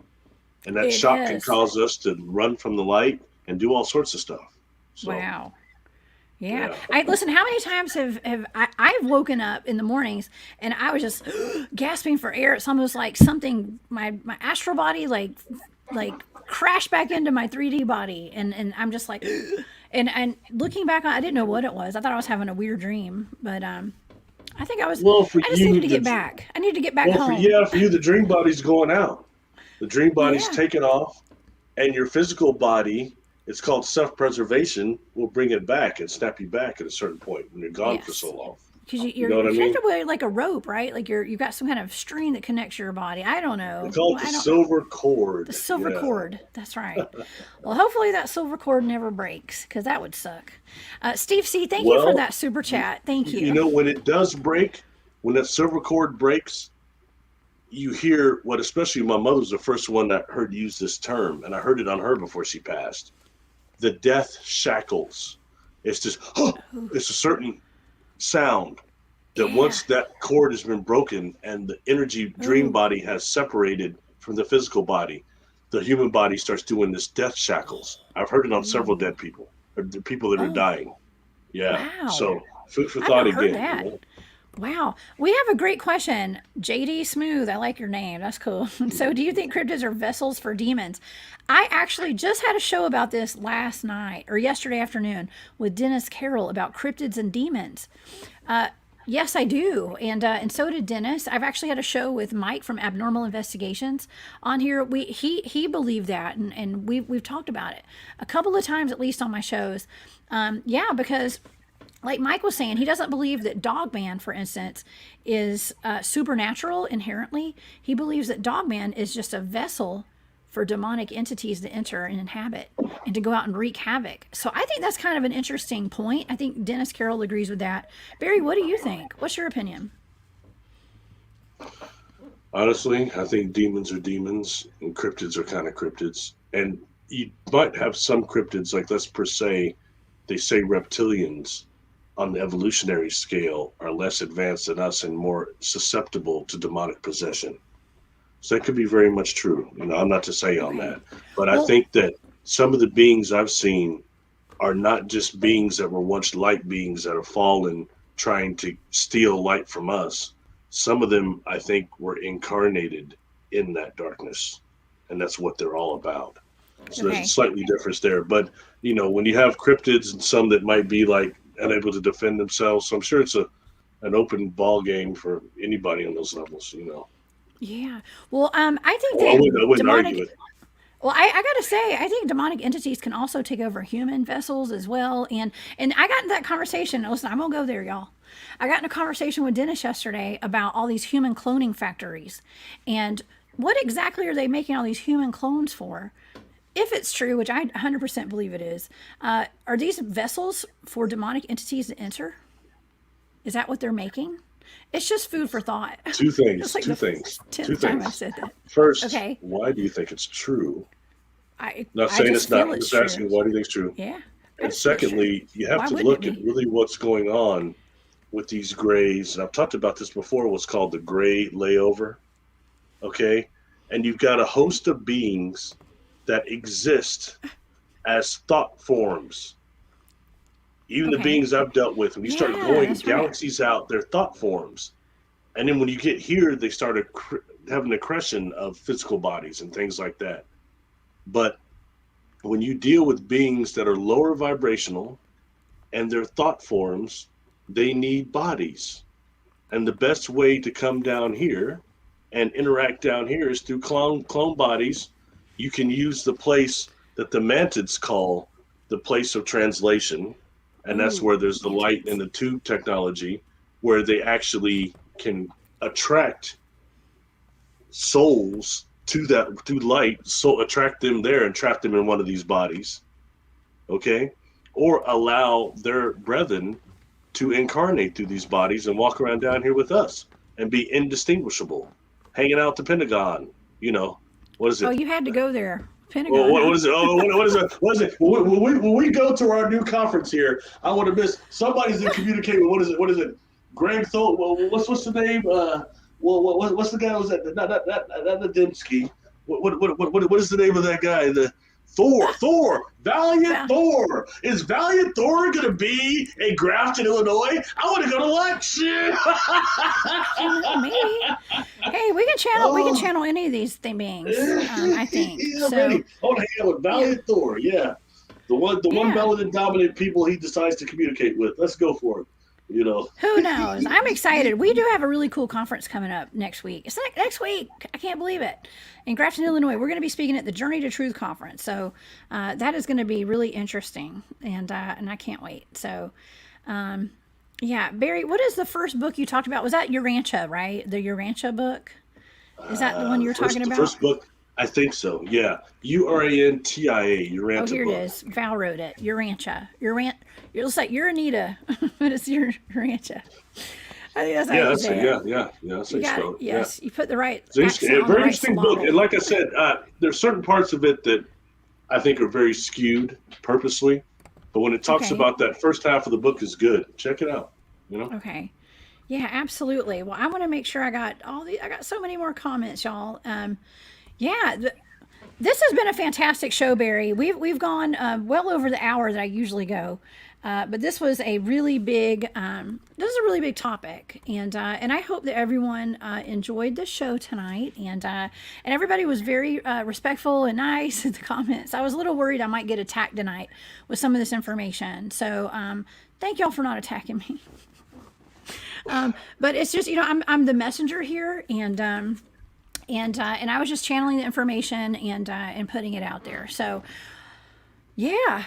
And that shock can cause us to run from the light and do all sorts of stuff. So, wow. Yeah. Listen, how many times have I've woken up in the mornings and I was just gasping for air. It's almost like something, my astral body like crashed back into my 3D body. And I'm just like, and looking back on, I didn't know what it was. I thought I was having a weird dream, but I think I was, I just needed to get back. I needed to get back home. For you, the dream body's going out. The dream body's taken off, and your physical body, it's called self-preservation, will bring it back and snap you back at a certain point when you're gone for so long. Because you're connected with like a rope, right? Like you've got some kind of string that connects your body. I don't know. It's called the silver cord. The silver cord. That's right. Well, hopefully that silver cord never breaks, because that would suck. Steve C., thank you for that super chat. Thank you. You know, when it does break, when that silver cord breaks, you hear what, especially my mother was the first one that heard use this term, and I heard it on her before she passed. The death shackles. It's just, it's a certain sound that once that cord has been broken and the energy dream body has separated from the physical body, the human body starts doing this death shackles. I've heard it on several dead people, or the people that are dying. Yeah. Wow. So food for thought again. You know? Wow. We have a great question. JD Smooth, I like your name. That's cool. So do you think cryptids are vessels for demons? I actually just had a show about this last night or yesterday afternoon with Dennis Carroll about cryptids and demons. Yes, I do. And so did Dennis. I've actually had a show with Mike from Abnormal Investigations on here. He believed that, and we've talked about it a couple of times, at least on my shows. Because like Mike was saying, he doesn't believe that Dogman, for instance, is supernatural inherently. He believes that Dogman is just a vessel for demonic entities to enter and inhabit and to go out and wreak havoc. So I think that's kind of an interesting point. I think Dennis Carroll agrees with that. Barry, what do you think? What's your opinion? Honestly, I think demons are demons and cryptids are kind of cryptids. And you might have some cryptids, like let's per se, they say reptilians on the evolutionary scale are less advanced than us and more susceptible to demonic possession. So that could be very much true. You know, I'm not to say on that, but I think that some of the beings I've seen are not just beings that were once light beings that have fallen trying to steal light from us. Some of them, I think, were incarnated in that darkness, and that's what they're all about. So there's a slightly difference there. But, you know, when you have cryptids and some that might be like unable to defend themselves. So I'm sure it's an open ball game for anybody on those levels, you know. Yeah. Well, I think Well, I that wouldn't argue demonic. it. Well, I gotta say, I think demonic entities can also take over human vessels as well. And I got into that conversation. Listen, I'm gonna go there, y'all. I got in a conversation with Dennis yesterday about all these human cloning factories, and what exactly are they making all these human clones for? If it's true, which I 100% believe it is, are these vessels for demonic entities to enter? Is that what they're making? It's just food for thought. Two It's things. like Two the things. Two 10th time I've things. said that. First, Okay. why do you think it's true? I Not I saying just it's not. feel I'm it's just true. asking why do you think it's true? Yeah. I And just feel it's true. secondly, you have Why to wouldn't it look at be? really what's going on with these grays. And I've talked about this before. What's called the gray layover. Okay, and you've got a host of beings that exist as thought forms. Even the Okay. beings I've dealt with, when you start Yeah, going that's right. galaxies out, they're thought forms. And then when you get here, they start having an accretion of physical bodies and things like that. But when you deal with beings that are lower vibrational and they're thought forms, they need bodies. And the best way to come down here and interact down here is through clone bodies. You can use the place that the mantids call the place of translation, and that's Ooh, where there's the light and mantids. the tube technology, where they actually can attract souls to that to light, so attract them there and trap them in one of these bodies, okay, or allow their brethren to incarnate through these bodies and walk around down here with us and be indistinguishable, hanging out the Pentagon. You know, what is Oh, it? you had to go there. Well, Pentagon, huh? what is it? Oh, what is it? What is it? When we go to our new conference here, I want to miss somebody's to communicate with. What is it? What is it? Greg Thol. Well, what's the name? What's the guy? Was that not Dembski? What is the name of that guy? The Valiant Val- Thor. Is Valiant Thor going to be in Grafton, Illinois? I want to go to lunch. I don't know. Maybe. Hey, we can channel. We can Oh, channel any of these beings. I think yeah, so. ready. I want to hang out with Yeah. Valiant Thor. Yeah, the one Yeah. melanin dominant people he decides to communicate with. Let's go for it. You know. Who knows? I'm excited. We do have a really cool conference coming up next week. It's like next week. I can't believe it. In Grafton, Illinois, we're going to be speaking at the Journey to Truth conference. So that is going to be really interesting, and I can't wait. So, yeah, Barry, what is the first book you talked about? Was that Urantia, right? The Urantia book. Is that the one The you're talking first the about? first book, I think so. Yeah, Urantia, Oh, Uranta here it book. is. Val wrote it. Urantia. It looks like Uranita, but it's Urantia. I think that's how Yeah, you that's it. say it. Yeah. That's how You you got it. spell it. Yeah, Yes, you put the right it's interesting. accent A on the very right interesting book. And syllable. like I said, there's certain parts of it that I think are very skewed purposely. But when it talks Okay. about that first half of the book is good. Check it out. You know. Okay. Yeah, absolutely. Well, I want to make sure I got all the. I got so many more comments, y'all. Yeah, this has been a fantastic show, Barry. We've gone well over the hour that I usually go, but this was a really big. This is a really big topic, and I hope that everyone enjoyed the show tonight, and everybody was very respectful and nice in the comments. I was a little worried I might get attacked tonight with some of this information, so thank y'all for not attacking me. But it's just I'm the messenger here, and I was just channeling the information and putting it out there. So yeah,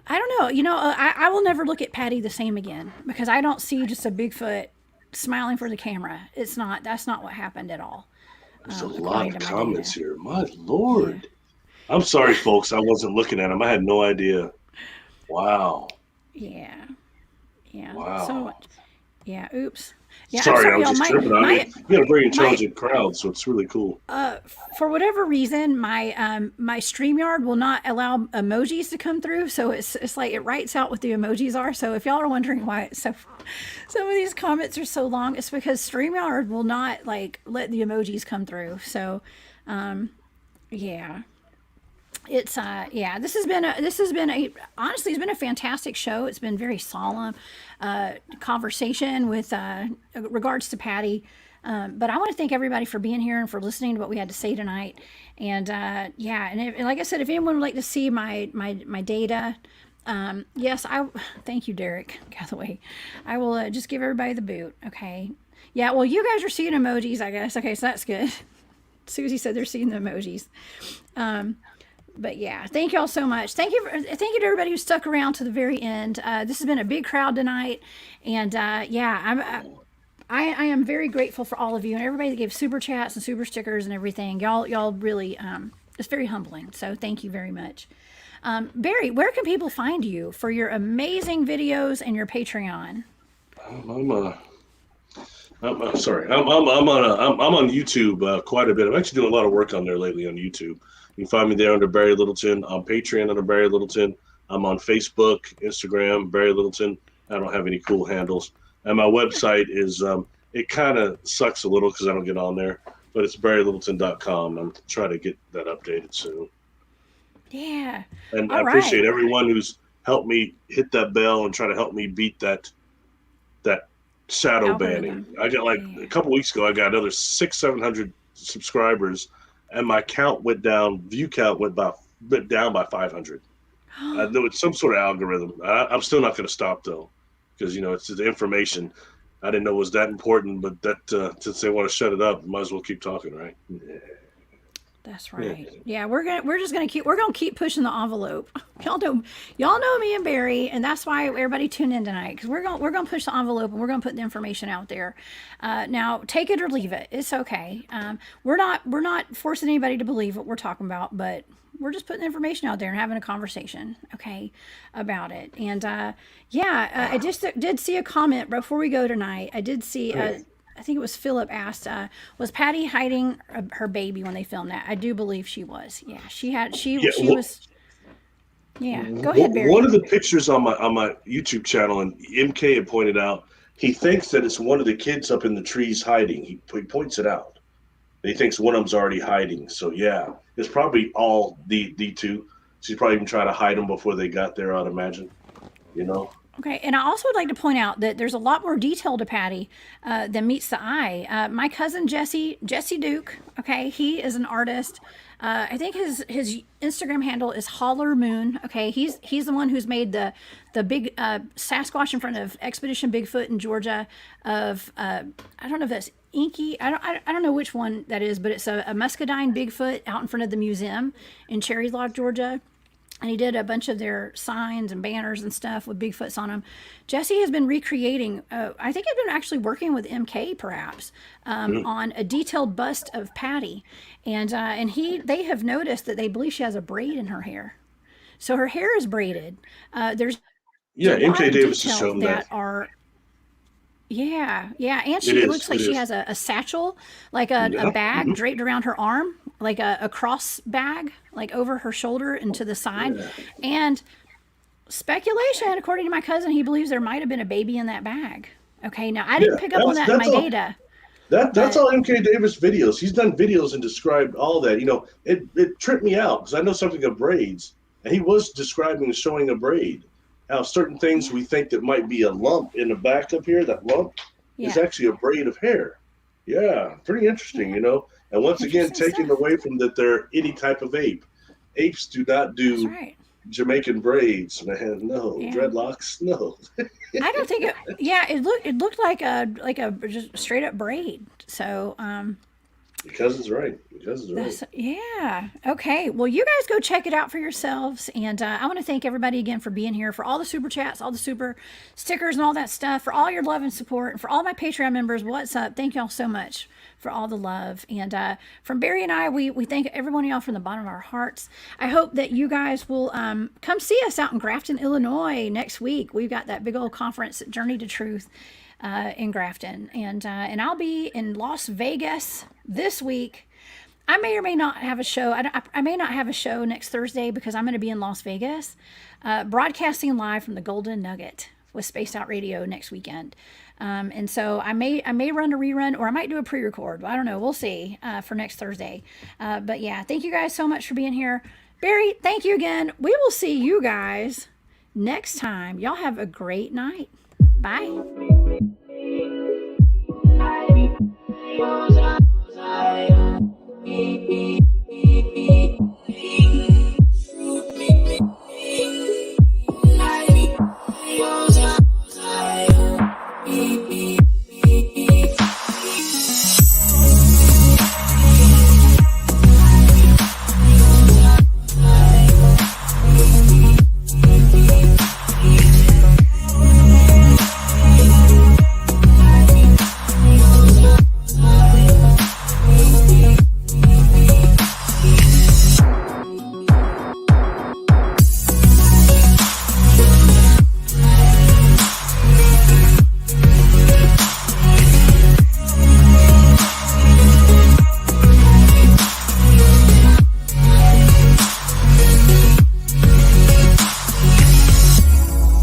I don't know. I will never look at Patty the same again because I don't see just a Bigfoot smiling for the camera. That's not what happened at all, There's a lot according of to my comments data. here. My Yeah, lord. I'm sorry, folks. I wasn't looking at them. I had no idea. Wow. yeah, yeah. So Wow. much. Yeah. Oops. Yeah. I'm Sorry, I sorry, was y'all. just My tripping on you. my You got a very my intelligent crowd, so it's really cool. for whatever reason, my StreamYard will not allow emojis to come through. So it's like it writes out what the emojis are. So if y'all are wondering why it's so some of these comments are so long, it's because StreamYard will not like let the emojis come through. So yeah. It's yeah, this has been a honestly it's been a fantastic show. It's been very solemn conversation with regards to Patty. But I want to thank everybody for being here and for listening to what we had to say tonight. And yeah, and like I said, if anyone would like to see my data, Yes, thank you, Derek Gathaway. I will just give everybody the boot. Okay. Yeah. Well, you guys are seeing emojis, I guess. Okay, so that's good. Susie said they're seeing the emojis. But yeah, thank y'all so much. Thank you to everybody who stuck around to the very end. This has been a big crowd tonight, and yeah, I am very grateful for all of you and everybody that gave super chats and super stickers and everything. Y'all really it's very humbling. So thank you very much. Barry, where can people find you for your amazing videos and your Patreon? I'm on YouTube quite a bit. I'm actually doing a lot of work on there lately on YouTube. You can find me there under Barry Littleton. On Patreon under Barry Littleton. I'm on Facebook, Instagram, Barry Littleton. I don't have any cool handles. And my website is, it kind of sucks a little because I don't get on there, but it's barrylittleton.com. I'm trying to get that updated soon. Yeah. And I appreciate everyone who's helped me hit that bell and try to help me beat that shadow banning. I got a couple weeks ago, I got another 700 subscribers, and my count went down. View count went down by 500. I know it's some sort of algorithm. I'm still not going to stop though, because it's the information. I didn't know it was that important, but that since they want to shut it up, might as well keep talking, right? That's right. Yeah, we're gonna keep pushing the envelope. Y'all know me and Barry, and that's why everybody tuned in tonight, because we're gonna push the envelope and we're gonna put the information out there. Now, take it or leave it. It's okay. We're not forcing anybody to believe what we're talking about, but we're just putting the information out there and having a conversation, okay, about it. And I just did see a comment before we go tonight. I did see. I think it was Philip asked, was Patty hiding her baby when they filmed that? I do believe she was. Yeah, she was. Yeah, go ahead, Barry. One of the pictures on my YouTube channel, and MK had pointed out, he thinks that it's one of the kids up in the trees hiding. He points it out. He thinks one of them's already hiding. So yeah, it's probably all the two. She's probably even trying to hide them before they got there, I'd imagine. Okay, and I also would like to point out that there's a lot more detail to Patty than meets the eye. My cousin Jesse Duke, okay, he is an artist. I think his Instagram handle is Holler Moon. Okay, he's the one who's made the big Sasquatch in front of Expedition Bigfoot in Georgia. I don't know if that's Inky. I don't know which one that is, but it's a muscadine Bigfoot out in front of the museum in Cherry Lodge, Georgia. And he did a bunch of their signs and banners and stuff with Bigfoots on them. Jesse has been recreating, I think he's been actually working with MK perhaps, on a detailed bust of Patty. And they have noticed that they believe she has a braid in her hair. So her hair is braided. There's MK Davis has shown that. Yeah, and it looks like she has a satchel, like a bag draped around her arm, like a cross bag, like over her shoulder and to the side. Yeah. And speculation, according to my cousin, he believes there might have been a baby in that bag. Okay, now I didn't pick up on that in my data. That's all MK Davis videos. He's done videos and described all that. It tripped me out because I know something of braids, and he was describing and showing a braid. How certain things we think that might be a lump in the back up here, that lump is actually a braid of hair. Yeah, pretty interesting, And once again, taking away from that they're any type of ape. Apes do not do Jamaican braids, man. No, dreadlocks, no. I don't think it looked like a just straight up braid. So your cousin's right. Yeah. Okay. Well, you guys go check it out for yourselves. And I want to thank everybody again for being here, for all the super chats, all the super stickers and all that stuff, for all your love and support, and for all my Patreon members. What's up? Thank y'all so much for all the love. And from Barry and I, we thank every one of y'all from the bottom of our hearts. I hope that you guys will come see us out in Grafton, Illinois next week. We've got that big old conference, Journey to Truth, in Grafton. And I'll be in Las Vegas this week. I may or may not have a show. I may not have a show next Thursday because I'm going to be in Las Vegas, broadcasting live from the Golden Nugget with Spaced Out Radio next weekend. And so I may run a rerun, or I might do a pre-record. I don't know. We'll see for next Thursday. But yeah, thank you guys so much for being here. Barry, thank you again. We will see you guys next time. Y'all have a great night. Bye.